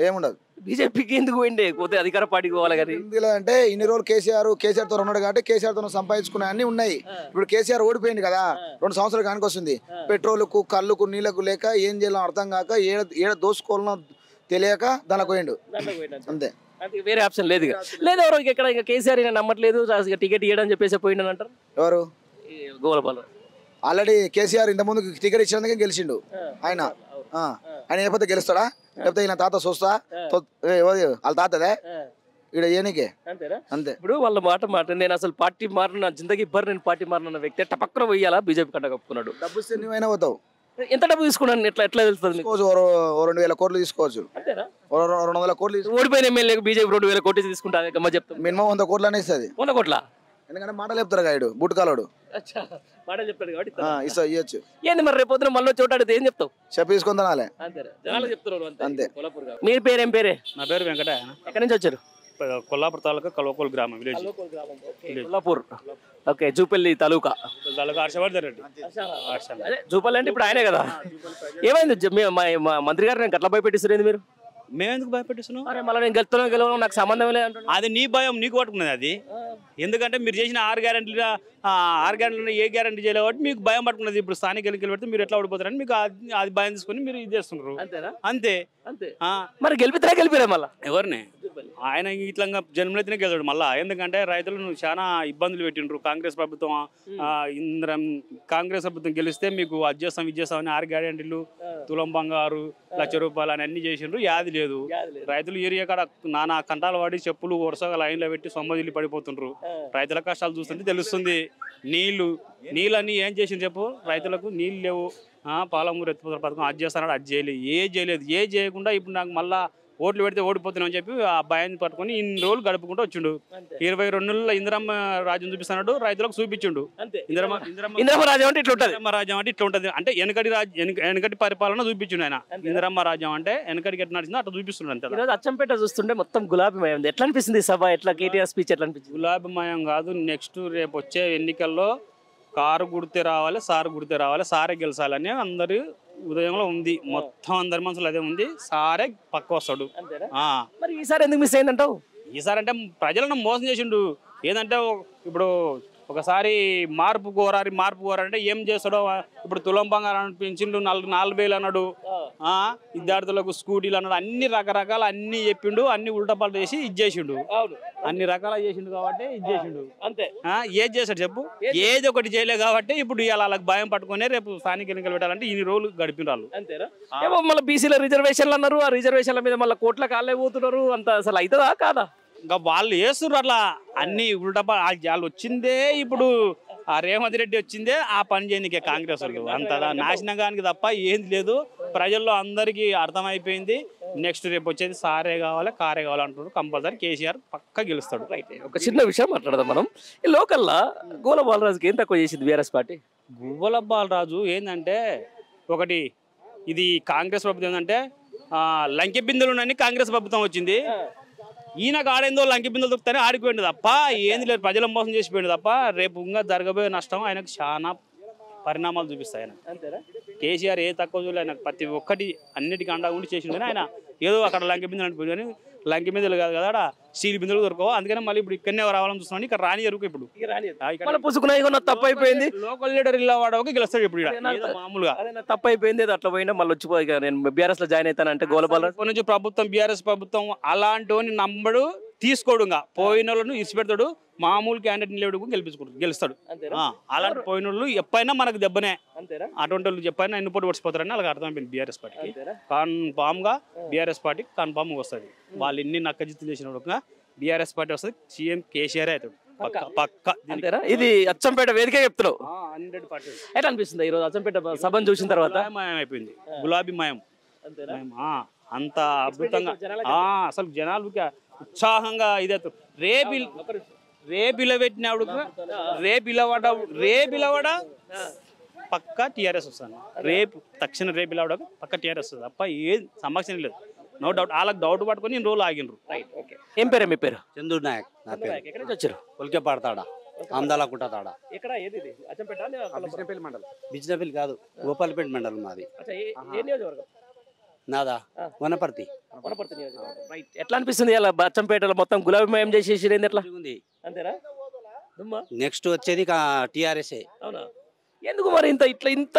ఏముండదు. బీజేపీకి ఎందుకు పోయిండే, పోతే అధికార పార్టీకి పోవాలి కానీ. ఎందుకంటే ఇన్ని రోజులు కేసీఆర్ తో ఉన్నాడు కాబట్టి కేసీఆర్ తో సంపాదించుకునే అన్ని ఉన్నాయి. ఇప్పుడు కేసీఆర్ ఓడిపోయింది కదా, 2 సంవత్సరాలు కానికి వస్తుంది. పెట్రోల్కు కళ్ళకు నీళ్లకు లేక ఏం చేయాలో అర్థం కాక ఏడ దోసుకోవాలనో తెలియక దానికి పోయిండు అంతే. వేరే ఆప్షన్ లేదు. లేదు ఎవరు ఇక్కడ కేసీఆర్ నమ్మట్లేదు, టికెట్ ఇవ్వడం చెప్పేసి పోయిండు అంటారు. ఎవరు? గోలపాలరావు. ఆల్రెడీ కేసీఆర్ ఇంత ముందు టికెట్ ఇచ్చినందుకే గెలిచిండు ఆయన. ఆయన లేకపోతే గెలుస్తాడా? లేకపోతే ఈయన తాత చూస్తా వాళ్ళ తాతదే ఇక్కడ ఏనికే అంతే. ఇప్పుడు వాళ్ళ మాట నేను అసలు పార్టీ మారిన జిందగీ భర్ నేను పార్టీ మారిన వ్యక్తి టపక్కన పోయాలా బీజేపీ కంట కప్పుకున్నాడు. డబ్బు ఇస్తే నువ్వైనా పోతావు, ఎంత డబ్బు తీసుకున్నాను ఎట్లా ఎట్లా తెలుస్తుంది మీకు? తీసుకోవచ్చు, ఓ 2,000 కోట్లు తీసుకోవచ్చు, అంతేనా? ఓ 200 కోట్లు ఓడిపోయిన ఎమ్మెల్యేకి బీజేపీ 2,000 కోట్లు తీసుకుంటా గమ్మ చెప్తాం. మినిమం 100 కోట్లు అనే ఇస్తుంది. 100 కోట్ల? ఎందుకంటే మాటలు చెప్తారు గాయడు బుట్కాలోడు. మాటలు చెప్తాడు కాబట్టి ఇవ్వచ్చు. ఏంది మరి రేపు పొద్దున మళ్ళీ చోటాడితే ఏం చెప్తావు? చెప్పి తీసుకొని తినాలి జనాలు చెప్తున్నారు అంతే. మీ పేరు ఏం పేరే? నా పేరు వెంకట. ఎక్కడి నుంచి వచ్చారు? కొల్లాపూర్ తాలూకా కల్వకోల్ గ్రామం విలేజ్. కొల్లాపూర్. ఓకే. జూపల్లి తాలూకా. హర్షవర్ధన్ రెడ్డి. అదే జూపల్లి అంటే ఇప్పుడు ఆయనే కదా. ఏమైంది మంత్రి గారు నేను గట్ల భయపెట్టిస్తారు మీరు? మేమెందుకు భయపెట్టిస్తున్నాం? అరే మళ్ళీ నేను గెలుతున్నాను నాకు సంబంధం లేదు. అది నీ భయం నీకు పట్టుకున్నది అది. ఎందుకంటే మీరు చేసిన 6 గ్యారెంటీలు ఏ గ్యారెంటీ చేయలేదు కాబట్టి మీకు భయం పట్టుకున్నది. ఇప్పుడు స్థానిక ఎన్నికలు పెడితే మీరు ఎట్లా ఓడిపోతారని మీకు అది భయం తీసుకొని మీరు ఇది చేస్తున్నారు అంతే. మరి గెలిపిరా మళ్ళీ ఎవరిని? ఆయన ఇట్లా జన్మలైతేనే గెలవాడు మళ్ళా. ఎందుకంటే రైతులను చాలా ఇబ్బందులు పెట్టిండ్రు కాంగ్రెస్ ప్రభుత్వం. కాంగ్రెస్ ప్రభుత్వం గెలిస్తే మీకు అది చేస్తాం ఇది చేస్తాం అని 6 గ్యారెంటీలు, తులం బంగారు, ₹1,00,000 అని అన్ని చేసిండ్రు. యాది లేదు. రైతులు ఏరియా కాడ నానా కంటాలు వాడి చెప్పులు వరుసగా లైన్లో పెట్టి సొమ్మదిల్లి పడిపోతుండ్రు. రైతుల కష్టాలు చూస్తుంటే తెలుస్తుంది. నీళ్ళని ఏం చేసింది చెప్పు? రైతులకు నీళ్ళు లేవు. పాలమూరు ఎత్తిపోతల పథకం అది చేస్తున్నాడు, అది చేయలేదు. ఏ చేయకుండా ఇప్పుడు నాకు మళ్ళా ఓట్లు పెడితే ఓడిపోతున్నామని చెప్పి ఆ భయాన్ని పట్టుకొని ఇన్ని రోజులు గడుపుకుంటూ వచ్చిండు. 22 నెలల ఇందిరమ్మ రాజ్యం చూపిస్తున్నాడు, రైతులకు చూపించిండు. ఇందిరమ్మ రాజ్యం అంటే ఇట్లా ఉంటుంది. అంటే వెనకటి పరిపాలన చూపించిండు ఆయన. ఇందిరమ్మ రాజ్యం అంటే వెనకటికి ఎట్లా నడిచిందో అట్లా చూపిస్తుండే అంతే. ఈరోజు అచ్చంపేట చూస్తుంటే మొత్తం గులాబీమయం. ఎట్లా అనిపిస్తుంది సభ? ఎట్లా కేటీఆర్ స్పీచ్ ఎట్లా అనిపించింది? గులాబీమయం కాదు. నెక్స్ట్ రేపు వచ్చే ఎన్నికల్లో కారు గుడితే రావాలి, సారు గుడితే రావాలి, సారే గెలిచాలని అందరి ఉదయంలో ఉంది. మొత్తం అందరి మనసులో అదే ఉంది. సారే పక్క వస్తాడు. మరి ఈసారి ఎందుకు మిస్ అయిందంటావు? ఈసారి అంటే ప్రజలను మోసం చేసిండు. ఏదంటే ఇప్పుడు ఒకసారి మార్పు కోరారు అంటే ఏం చేస్తాడో. ఇప్పుడు తులం బంగారం పెంచిండు, 4,000 అన్నాడు. విద్యార్థులకు స్కూటీలు అన్నాడు. అన్ని రకరకాల అన్ని చెప్పిండు. అన్ని ఉల్టపాలు చేసి ఇది చేసిండు. అన్ని రకాల చేసిండు కాబట్టి ఇది చేసిండు అంతే. ఏది చేశాడు చెప్పు? ఏది ఒకటి చేయలేదు కాబట్టి ఇప్పుడు ఇలా వాళ్ళకి భయం పట్టుకునే రేపు స్థానిక ఎన్నికలు పెట్టాలంటే ఇన్ని రోజులు గడిపిన వాళ్ళు. అంతేనా? ఏమో మళ్ళీ బీసీల రిజర్వేషన్లు అన్నారు. ఆ రిజర్వేషన్ల మీద మళ్ళీ కోట్ల కాళ్ళే పోతున్నారు. అంత అసలు అవుతుందా కాదా? ఇంకా వాళ్ళు వేస్తున్నారు అట్లా అన్ని ఉల్టపా. వాళ్ళు వచ్చిందే ఇప్పుడు ఆ రేవంత్ రెడ్డి వచ్చిందే ఆ పని చేయనికే కాంగ్రెస్ వాళ్ళు. అంత నాశనంగానికి తప్ప ఏంది లేదు. ప్రజల్లో అందరికీ అర్థమైపోయింది. నెక్స్ట్ రేపు వచ్చేది సారే కావాలి, కారే కావాలి అంటున్నారు. కంపల్సరీ కేసీఆర్ పక్క గెలుస్తాడు. ఒక చిన్న విషయం మాట్లాడదాం మనం. ఈ లోకల్లా గోల బాలరాజుకి ఏం తక్కువ చేసింది బీఆర్ఎస్ పార్టీ? గువ్వల బాలరాజు ఏంటంటే ఒకటి ఇది కాంగ్రెస్ ప్రభుత్వం ఏంటంటే లంకె బిందులునని కాంగ్రెస్ ప్రభుత్వం వచ్చింది. ఈయన ఆడేందో లంకె బిందులు దొరుకుతానే ఆడిపోయింది తప్ప ఏంది లేదు. ప్రజల మోసం చేసిపోయింది తప్ప రేపు ఇంకా జరగబోయే నష్టం ఆయనకు చాలా పరిణామాలు చూపిస్తాయి. ఆయన కేసీఆర్ ఏ తక్కువ చూడలేదు. ఆయన ప్రతి ఒక్కటి అన్నిటికీ అండా ఉండి చేసిండు. కానీ ఆయన ఏదో అక్కడ లంకె బిందులు అనిపోయింది. కానీ లంకె బిందులు కాదు కదా, అక్కడ స్టీల్ బిందులు దొరకవు. అందుకని మళ్ళీ ఇప్పుడు ఇక్కడనే రావాలని చూస్తున్నాను. ఇక్కడ రాని ఎరుకు ఇప్పుడు తప్పు అయిపోయింది. లోకల్ లీడర్ ఇలా వాడవకి గెలుస్తాడు ఇప్పుడు మామూలుగా. తప్పు అయిపోయింది. అది అట్లా పోయినా మళ్ళీ వచ్చిపోయి నేను బీఆర్ఎస్ లో జాయిన్ అవుతానంటే గోల బాలరాజు నుంచి ప్రభుత్వం బీఆర్ఎస్ ప్రభుత్వం అలాంటి నమ్మడు తీసుకోడు. పోయిన వాళ్ళను ఇచ్చిపెడతాడు. మామూలు క్యాండిడేట్ లేడు గెలుస్తాడు. అలాంటి పోయిన వాళ్ళు ఎప్పుడైనా మనకు దెబ్బనే. అటువంటి వాళ్ళు ఎప్పుడైనా ఎన్ని పోటీ పడిపోతారని వాళ్ళకి అర్థమైపోయింది బీఆర్ఎస్ పార్టీకి. కన్ఫామ్ గా బీఆర్ఎస్ పార్టీ కన్ఫామ్ గా వస్తుంది. వాళ్ళు ఎన్ని నక్కజిత్తులు చేసిన బీఆర్ఎస్ పార్టీ వస్తుంది. సీఎం కేసీఆర్ అవుతాడు పక్క. ఇది అచ్చంపేట వేదిక చెప్తున్నావు. 100%. ఎట్లా అనిపిస్తుంది ఈరోజు అచ్చంపేట సభను చూసిన తర్వాత? మయం అయిపోయింది. గులాబీ మయం అంత అద్భుతంగా. అసలు జనాలు ఉత్సాహంగా ఇదే రేపిలబెట్టినప్పుడు రేపిలవడ పక్క టీఆర్ఎస్ వస్తాను. తక్షణ రేపిలవడ పక్క టీఆర్ఎస్ వస్తుంది తప్ప ఏ సమస్య లేదు. No doubt. వాళ్ళకి డౌట్ పట్టుకొని ఇన్ని రోజులు ఆగినరు. ఏం పేరు మీ పేరు? చంద్రు నాయక్ నా పేరు. ఎక్కడి నుంచి వచ్చారు? కొలికే పాడతాడా ఆమ్దాల కుంటాడ. బిజినపల్లి కాదు, గోపాలపేట మండలం మాది. నాదా వనపర్తి. ఎట్లా అనిపిస్తుంది ఇలా అచ్చంపేటలో మొత్తం గులాబీమయం చేసేసి ఎట్లా ఉంది? అంతేనా? నెక్స్ట్ వచ్చేది టీఆర్ఎస్. అవునా? ఎందుకు మరి ఇంత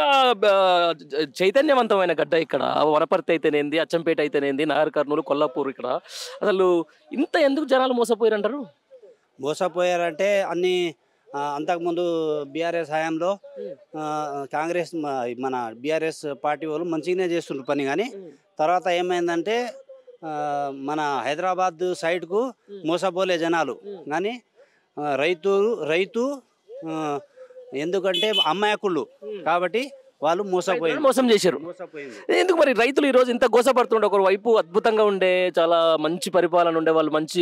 చైతన్యవంతమైన గడ్డ ఇక్కడ? వనపర్తి అయితేనేంది, అచ్చంపేట అయితేనేంది, నాగర్ కర్నూలు, కొల్లాపూర్, ఇక్కడ అసలు ఇంత ఎందుకు జనాలు మోసపోయారంటారు? మోసపోయారంటే అన్ని అంతకుముందు బీఆర్ఎస్ హయాంలో కాంగ్రెస్ మన బీఆర్ఎస్ పార్టీ వాళ్ళు మంచిగానే చేస్తుండ్రు పని. కానీ తర్వాత ఏమైందంటే మన హైదరాబాద్ సైడ్కు మోసపోలే జనాలు. కానీ రైతు ఎందుకంటే అమ్మాయకుళ్ళు కాబట్టి వాళ్ళు మోసపోయారు. మోసం చేశారు. ఎందుకు మరి రైతులు ఈ రోజు ఇంత గోసపడుతుండే? ఒక వైపు అద్భుతంగా ఉండే, చాలా మంచి పరిపాలన ఉండే, వాళ్ళు మంచి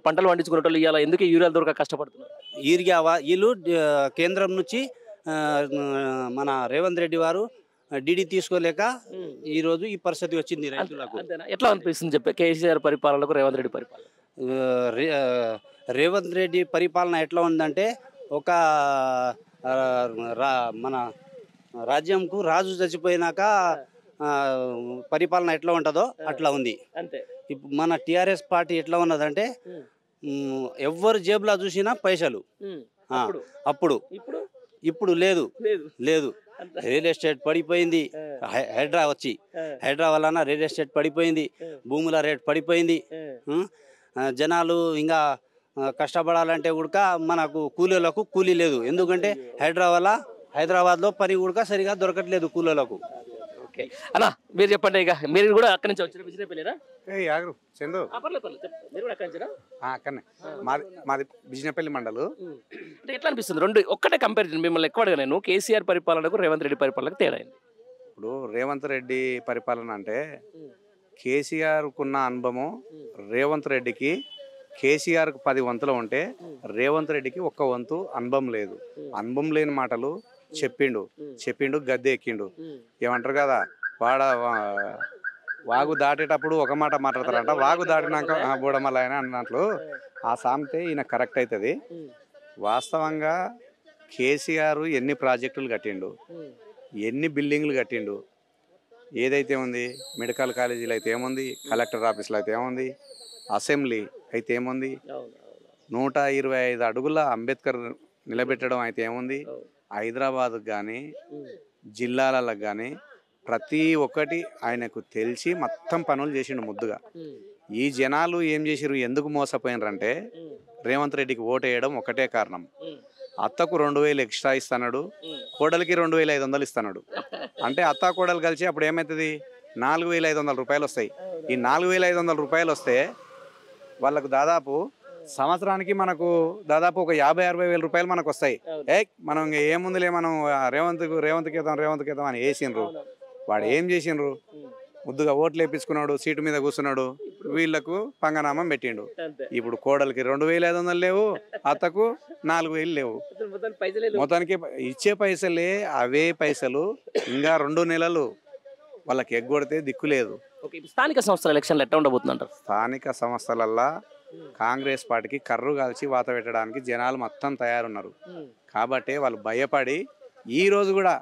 పంటలు పండించుకునే వాళ్ళు ఇవాళ ఎందుకు యూరియాలు దొరక కష్టపడుతున్నారు? యూరియా వీళ్ళు కేంద్రం నుంచి మన రేవంత్ రెడ్డి వారు డిడి తీసుకోలేక ఈ రోజు ఈ పరిస్థితి వచ్చింది రైతులకు. ఎట్లా అనిపిస్తుంది చెప్పే కేసీఆర్ పరిపాలనకు రేవంత్ రెడ్డి పరిపాలన? రేవంత్ రెడ్డి పరిపాలన ఎట్లా ఉందంటే ఒక మన రాజ్యంకు రాజు చచ్చిపోయినాక పరిపాలన ఎట్లా ఉంటుందో అట్లా ఉంది. ఇప్పుడు మన టిఆర్ఎస్ పార్టీ ఎట్లా ఉన్నదంటే ఎవరు జేబులో చూసినా పైసలు. అప్పుడు ఇప్పుడు లేదు లేదు. రియల్ ఎస్టేట్ పడిపోయింది. హైడ్రా వలన రియల్ ఎస్టేట్ పడిపోయింది, భూముల రేట్ పడిపోయింది. జనాలు ఇంకా కష్టపడాలంటే కూడా మనకు కూలీలకు కూలీ లేదు. ఎందుకంటే హైదరాబాద్లో పని కూడా సరిగా దొరకట్లేదు కూలీలకు. ఓకే అన్నా, మీరు చెప్పండి. ఇక మీరు కూడా అక్కడి నుంచి వచ్చారు, బిజినెపల్లినా? చందు అక్కడనే మాది బిజినపల్లి మండలు. అంటే ఎట్లా అనిపిస్తుంది రెండు ఒక్కటే కంపారిజన్ మిమ్మల్ని ఎక్కువ అడిగా నేను, కేసీఆర్ పరిపాలనకు రేవంత్ రెడ్డి పరిపాలనకు తేడా అయింది? ఇప్పుడు రేవంత్ రెడ్డి పరిపాలన అంటే కేసీఆర్కున్న అనుభవం రేవంత్ రెడ్డికి, కేసీఆర్కు 10 వంతులు ఉంటే రేవంత్ రెడ్డికి 1 వంతు అనుభవం లేదు. అనుభవం లేని మాటలు చెప్పిండు గద్దె ఎక్కిండు. ఏమంటారు కదా, వాగు దాటేటప్పుడు ఒక మాట మాట్లాడతారంట, వాగు దాటినాక బూడమల్ల ఆయన అన్నట్లు ఆ సామెతే ఈయన కరెక్ట్ అవుతుంది. వాస్తవంగా కేసీఆర్ ఎన్ని ప్రాజెక్టులు కట్టిండు, ఎన్ని బిల్డింగ్లు కట్టిండు. ఏదైతే ఉంది మెడికల్ కాలేజీలు అయితే ఏముంది, కలెక్టర్ ఆఫీసులో అయితే ఏముంది, అసెంబ్లీ అయితే ఏముంది, 125 అడుగుల అంబేద్కర్ నిలబెట్టడం అయితే ఏముంది, హైదరాబాద్కు కానీ జిల్లాలకు కానీ ప్రతి ఒక్కటి ఆయనకు తెలిసి మొత్తం పనులు చేసిండు ముద్దుగా. ఈ జనాలు ఏం చేసిరు, ఎందుకు మోసపోయినరంటే రేవంత్ రెడ్డికి ఓటు వేయడం ఒకటే కారణం. అత్తకు 2000 ఎక్స్ట్రా ఇస్తున్నాడు, కోడలికి 2500 ఇస్తున్నాడు. అంటే అత్త కోడలు కలిసి అప్పుడు ఏమవుతుంది, 4500 రూపాయలు వస్తాయి. ఈ 4500 రూపాయలు వస్తే వాళ్ళకు దాదాపు సంవత్సరానికి మనకు దాదాపు ఒక 50-60 వేల రూపాయలు మనకు వస్తాయి. మనం ఏముందిలే, మనం రేవంత్ కేతం అని వేసిండ్రు. వాడు ఏం చేసిండ్రు, ముద్దుగా ఓట్లు వేపించుకున్నాడు, సీటు మీద కూర్చున్నాడు, వీళ్లకు పంగనామం పెట్టిండు. ఇప్పుడు కోడలికి 2500 లేవు, అత్తకు 4000 లేవు. మొత్తానికి ఇచ్చే పైసలే అవే పైసలు ఇంకా 2 నెలలు వాళ్ళకి ఎగ్గొడితే దిక్కు లేదు. స్థానిక సంస్థల ఎలక్షన్లు ఎట్లా ఉండబోతుందంటారు? స్థానిక సంస్థలల్లా కాంగ్రెస్ పార్టీకి కర్రు కాల్చి వాత పెట్టడానికి జనాలు మొత్తం తయారున్నారు. కాబట్టి వాళ్ళు భయపడి ఈ రోజు కూడా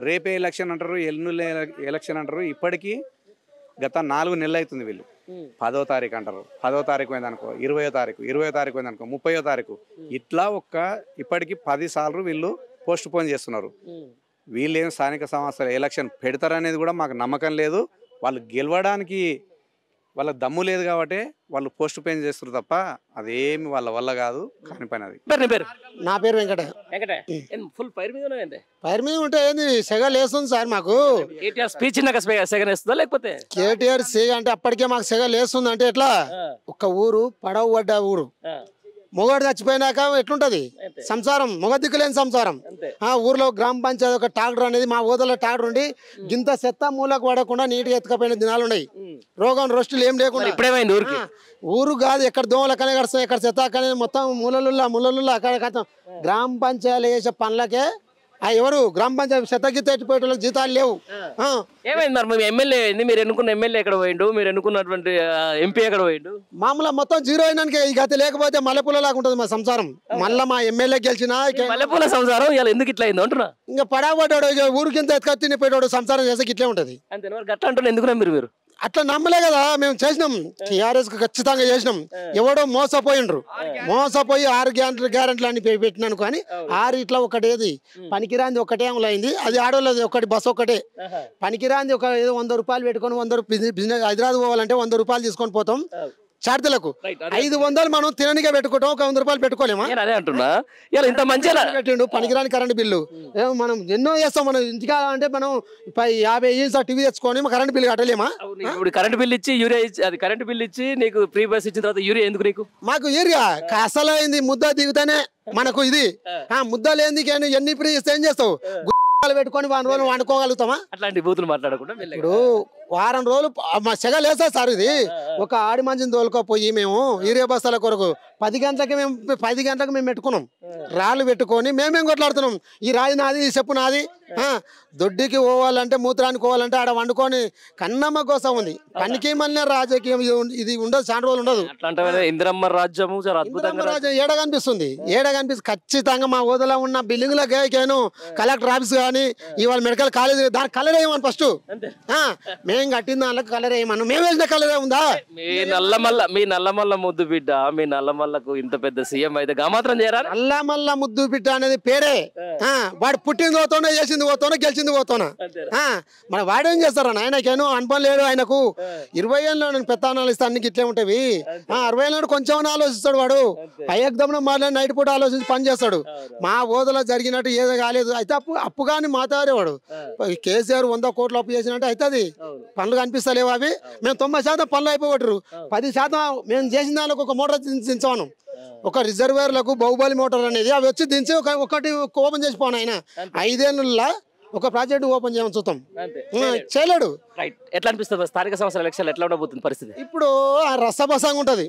రేపే ఎలక్షన్ అంటారు, ఎల్లుండి ఎలక్షన్ అంటారు. ఇప్పటికీ గత 4 నెలలు అవుతుంది. వీళ్ళు 10వ తారీఖు అంటారు, 10వ తారీఖు పోయిందనుకో 20వ తారీఖు, 20వ తారీఖు పోయిందనుకో 30వ తారీఖు, ఇట్లా ఇప్పటికి 10 సార్లు వీళ్ళు పోస్ట్ పోన్ చేస్తున్నారు. వీళ్ళేం స్థానిక సంస్థల ఎలక్షన్ పెడతారనేది కూడా మాకు నమ్మకం లేదు. వాళ్ళు గెలవడానికి వాళ్ళ దమ్ము లేదు కాబట్టి వాళ్ళు పోస్ట్ పోన్ చేస్తారు తప్ప అదేమి వాళ్ళ వల్ల కాదు. కాని పని అది. నా పేరు వెంకట. ఫుల్ ఫైర్ మీద ఉంటే ఏంది సెగ లేస్తుంది సార్ మాకు. కేటీఆర్ స్పీచ్ సెగ వేస్తుందా లేకపోతే కేటీఆర్ సెగ అంటే అప్పటికే మాకు సెగ లేస్తుంది అంటే ఎట్లా? ఒక ఊరు పడవ పడ్డ ఊరు, మొగడు చచ్చిపోయినాక ఎట్లుంటది సంసారం, మొగ దిక్కులేని సంసారం. ఊర్లో గ్రామ పంచాయతీ ఒక ట్రాక్టర్ అనేది మా ఊదలో ట్రాక్టర్ ఉండి గింత చెత్త మూలకు పడకుండా నీట్గా ఎత్తుకపోయిన దినాలు ఉన్నాయి. రోగం రోస్టులు ఏం లేకుండా ఊరు కాదు, ఎక్కడ దోమలకనే కడతాయి, ఎక్కడ చెత్త అక్కనే మొత్తం ముళ్ళలుల్లా అక్కడ గ్రామ పంచాయతీలు చేసే పనులకే ఎవరు గ్రామ పంచాయతీ చెత్తకి తెచ్చిపోయే జీతాలు లేవు. ఏమైంది మరి మీ ఎమ్మెల్యే, మీరు ఎన్నుకున్న ఎమ్మెల్యే ఎక్కడ పోయిండు, మీరు ఎన్నుకున్నటువంటి ఎంపీ ఎక్కడ పోయిండు? మామూలుగా మొత్తం జీరో అయినాక ఈ గత లేకపోతే మల్లెపూల లాగా ఉంటుంది మా సంసారం. మళ్ళీ మా ఎమ్మెల్యే గెలిచిన మల్లెపూల సంసారం ఇలా ఎందుకు ఇట్లా అయింది అంటున్నా? ఇంకా పడబడ్డాడు, ఊరికింత ఎత్తుకొచ్చి పోయాడు, సంసారం చేసేకి ఇట్లే ఉంటది. అంతే గట్లా అంటున్నా, ఎందుకు మీరు అట్లా నమ్మలే కదా మేము చేసినాం. టీఆర్ఎస్ ఖచ్చితంగా చేసినాం. ఎవడో మోసపోయిండ్రు, మోసపోయి 6 గ్యారెంట్లు అని పెట్టినాను. కానీ 6 ఇట్లా ఒకటేది పనికిరాంది ఒకటే అయింది. అది ఆడోళ్ళది ఒకటి బస్సు ఒకటే పనికిరాంది. ఒక ఏదో 100 రూపాయలు పెట్టుకొని 100 బిజినెస్ హైదరాబాద్ పోవాలంటే 100 రూపాయలు తీసుకొని పోతాం. చార్తలకు 500 మనం తిననిగా పెట్టుకుంటాం, ఒక 100 రూపాయలు పెట్టుకోలేమా? అదే అంటున్నా. ఇంత మంచిగా పెట్టిండు పనికిరాని కరెంట్ బిల్లు. మనం ఎన్నో చేస్తాం. మనం ఇంటికా అంటే మనం 50 ఇంచ్ టీవీ తెచ్చుకొని కరెంట్ బిల్లు కట్టలేమా? ఇప్పుడు కరెంట్ బిల్ ఇచ్చి యూరియా ఇచ్చి, అది కరెంట్ బిల్ ఇచ్చి నీకు ఫ్రీ బస్ ఇచ్చిన తర్వాత యూరియా ఎందుకు నీకు? మాకు యూరియా అసలు అయింది ముద్ద దిగుతానే మనకు ఇది. ముద్ద లేని ఎన్ని ఫ్రీ ఇస్తే ఏం చేస్తావు? పెట్టుకొని 1 రోజులు వండుకోగలుగుతామా? అట్లాంటి బూతులు మాట్లాడకుండా ఇప్పుడు వారం రోజులు మా సెగ లేదా సార్ ఇది. ఒక ఆడి మంచిని తోలుకోపోయి మేము యూరియా బస్తాల కొరకు 10 గంటలకు మేము పెట్టుకున్నాం. రాళ్ళు పెట్టుకొని మేమేం కొట్లాడుతున్నాం. ఈ రాయి నాది, ఈ చెప్పు నాది. దొడ్డికి పోవాలంటే మూత్రానికి పోవాలంటే ఆడ వండుకొని కన్నమ్మ కోసం ఉంది. పనికి మళ్ళీ రాజకీయం ఇది ఉండదు, చాలా రోజులు ఉండదు. ఇందిరమ్మ రాజ్యము రాజ్యం ఏడ కనిపిస్తుంది. ఖచ్చితంగా మా ఊదలో ఉన్న బిల్డింగ్లకేను కలెక్టర్ ఆఫీస్ కానీ ఇవాళ మెడికల్ కాలేజ్ దానికి కలర్ వేయమని ఫస్ట్ మేము కట్టిన దానికి కలర్ వేయమను. మేము వేసిన కలరే ఉందా? మీ నల్లమల్ల ముద్దు బిడ్డ, మీ నల్లమల్లకు ఇంత పెద్ద సీఎం అయితే మాత్రం చేయరా? నల్లమల్ల ముద్దు బిడ్డ అనేది పేరే. వాడు పుట్టింది పోతానో, చేసింది పోతానో, గెలిచింది పోతానా. మన వాడేం చేస్తారా? ఆయనకేను అనుభవం లేడు. ఆయనకు 20 ఏళ్ళు నేను పెత్తనాలు ఇస్తాను అన్ని ఇట్లే ఉంటాయి. 60 ఏళ్ళు కొంచెం ఆలోచిస్తాడు వాడు. పైదమ్మున మాట్లాడి నైట్ పూట ఆలోచించి పని చేస్తాడు. మా ఓదలో జరిగినట్టు ఏదో కాలేదు. అయితే అప్పు కానీ మాట్లాడేవాడు. కేసీఆర్ 100 కోట్లు అప్పు చేసినట్టు అవుతుంది. పనులు కనిపిస్తలేవు అవి. మేము 90% పనులు అయిపోగొట్టరు. 10% మేము చేసిన దానికి ఒక మోటార్ దించాను. ఒక రిజర్వేర్లకు బాహుబలి మోటార్ అనేది అవి వచ్చి దించి ఒకటి ఓపెన్ చేసిపోను. ఆయన 5 ఏళ్ళ ఒక ప్రాజెక్ట్ ఓపెన్ చేయమని చూస్తాం, చేయలేడు. ఎట్లా అనిపిస్తుంది స్థానిక సంస్థల ఎలక్షన్ ఎట్లా ఉండబోతుంది పరిస్థితి? ఇప్పుడు రసబసంగా ఉంటది.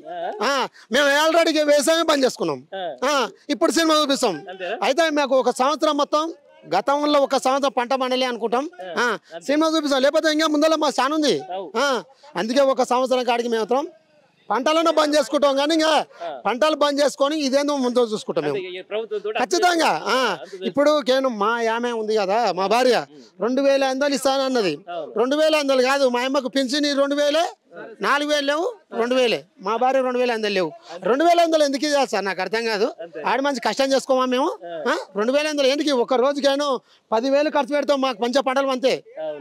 మేము ఆల్రెడీ వ్యవసాయం బంద్ చేసుకున్నాం. ఇప్పుడు సినిమా చూపిస్తాం. అయితే మాకు ఒక సంవత్సరం మొత్తం గతంలో ఒక సంవత్సరం పంట పండలే అనుకుంటాం. సినిమా చూపిస్తాం. లేకపోతే ఇంకా ముందర మా స్థానం ఉంది. అందుకే ఒక సంవత్సరం కాడికి మేము పంటలను బంద్ చేసుకుంటాం. కానీ ఇంకా పంటలు బంద్ చేసుకొని ఇదేందో ముందు చూసుకుంటాం మేము ఖచ్చితంగా. ఇప్పుడు మా ఆమె ఉంది కదా, మా భార్య 2500 ఇస్తానన్నది. 2500 కాదు, మా అమ్మకు పింఛని 2000, 4000 లేవు, 2000. మా భార్య 2500 లేవు. 2500 ఎందుకు ఇవ్వాలి సార్? నాకు అర్థం కాదు. ఆడి మంచి కష్టం చేసుకోమా మేము? 2500 ఎందుకు? ఒక రోజుకైనా 10,000 ఖర్చు పెడతాం. మాకు మంచిగా పంటలు అంతే.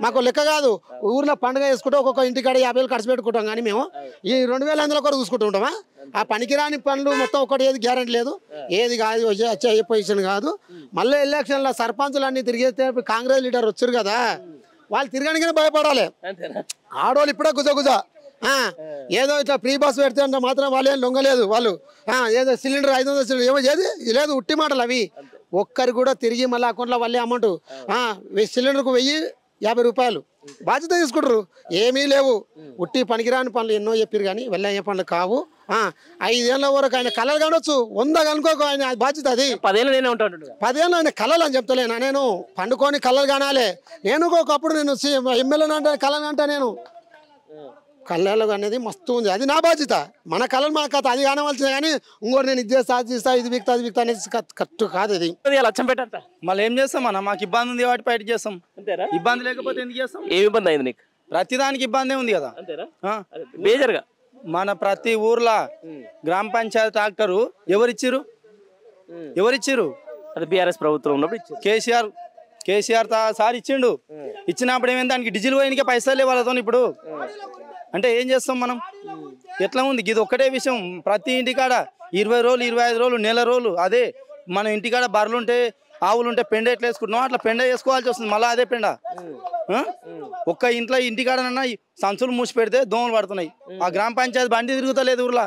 మాకు లెక్క కాదు. ఊర్లో పండుగ వేసుకుంటే ఒక్కొక్క ఇంటికాడ 50,000 ఖర్చు పెట్టుకుంటాం. కానీ మేము ఈ 2500 కూడా చూసుకుంటూ ఉంటామా? ఆ పనికిరాని పనులు మొత్తం ఒకటి ఏది గ్యారెంటీ లేదు. ఏది కాదు వచ్చే పొజిషన్ కాదు. మళ్ళీ ఎలక్షన్లో సర్పంచులు అన్ని తిరిగేస్తే కాంగ్రెస్ లీడర్ వచ్చారు కదా, వాళ్ళు తిరగడానికనే భయపడాలి. ఆడవాళ్ళు ఇప్పుడే గుజ ఏదో ఇట్లా ఫ్రీ బస్ పెడితే అంటే మాత్రం వాళ్ళు ఏం లొంగలేదు. వాళ్ళు ఏదో సిలిండర్ 500 సిలిండర్ ఏమో ఏది లేదు, ఉట్టి మాటలు అవి. ఒక్కరికి కూడా తిరిగి మళ్ళీ అకౌంట్లో వాళ్ళే అమౌంట్ సిలిండర్కు 1050 రూపాయలు బాధ్యత తీసుకుంటారు. ఏమీ లేవు, ఉట్టి పనికిరాని పనులు ఎన్నో చెప్పారు. కానీ వెళ్ళే పనులు కావు. 5 ఏళ్ళ వరకు ఆయన కళలు కానొచ్చు, 100 కనుకోకు. ఆయన బాధ్యత అది. 10 ఏళ్ళు నేనే ఉంటాను. 10 ఏళ్ళు ఆయన కళలు అని చెప్తలేనా? నేను పండుకొని కళలు కానాలి. నేను ఒకప్పుడు నేను ఎమ్మెల్యేని అంటే కళలు అంటా. నేను కళలు అనేది మస్తు ఉంది. అది నా బాధ్యత. మన కళలు మన కథ అది కానవలసిందే. కానీ ఇంకోటి నేను ఇది చేస్తా, అది చేస్తా, ఇది బిక్తా, అది బిక్తా అనేది కరెక్ట్ కాదు. ఇది అచ్చంపేట మళ్ళీ ఏం చేస్తాం అన్న? మాకు ఇబ్బంది ఉంది కాబట్టి బయట చేస్తాం. ఇబ్బంది లేకపోతే ఎందుకు చేస్తాం? ఏమి ఇబ్బంది అయింది నీకు? ప్రతిదానికి ఇబ్బంది ఉంది కదా. మేజర్గా మన ప్రతి ఊర్లో గ్రామ పంచాయతీ ట్రాక్టరు ఎవరిచ్చిరు? అది బీఆర్ఎస్ ప్రభుత్వం ఉన్నప్పుడు కేసీఆర్ సార్ ఇచ్చిండు. ఇచ్చినప్పుడు ఏమైంది? దానికి డీజిల్ పోయినకే పైసలు లేవు వాళ్ళతో. ఇప్పుడు అంటే ఏం చేస్తాం మనం? ఎట్లా ఉంది? ఇది ఒక్కటే విషయం. ప్రతి ఇంటికాడ 20 రోజులు, 25 రోజులు, నెల రోజులు అదే. మన ఇంటికాడ బర్రెలుంటే, ఆవులుంటే పెండ ఎట్లా వేసుకుంటున్నాం అట్లా పెండ వేసుకోవాల్సి వస్తుంది. మళ్ళీ అదే పెండ ఒక్క ఇంటికాడనన్నా సంచులు మూసి పెడితే దోమలు పడుతున్నాయి. ఆ గ్రామ పంచాయతీ బండి తిరుగుతలేదు ఊర్లో.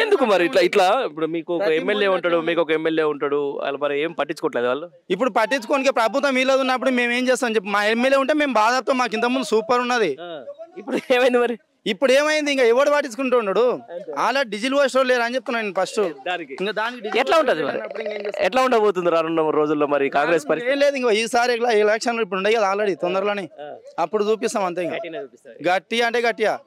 ఎందుకు మరి ఇట్లా ఇప్పుడు మీకు ఒక ఎమ్మెల్యే ఉంటాడు, మీకు ఒక ఎమ్మెల్యే ఉంటాడు, వాళ్ళు మరి ఏం పట్టించుకోవట్లేదు వాళ్ళు. ఇప్పుడు పట్టించుకోనికి ప్రభుత్వం వీళ్ళది ఉన్నప్పుడు మేము ఏం చేస్తాం చెప్పి? మా ఎమ్మెల్యే ఉంటే మేము బాధతో మాకు ఇంతకుముందు సూపర్ ఉన్నది. ఇప్పుడు ఏమైంది మరి? ఇప్పుడు ఏమైంది? ఇంకా ఎవడు పట్టించుకుంటున్నాడు? అలా డీజిల్ పోస్ట్ లేరు అని చెప్తున్నాను ఫస్ట్. ఇంకా దానికి ఎట్లా ఉంటుంది? ఎట్లా ఉండబోతుంది రానున్న రోజుల్లో మరి కాంగ్రెస్ పరిస్థితి? ఏం లేదు, ఇంకా ఈసారి ఎలక్షన్లు ఇప్పుడు ఉన్నాయి కదా ఆల్రెడీ, తొందరలోనే అప్పుడు చూపిస్తాం అంతే. ఇంకా గట్టి అంటే గట్టిగా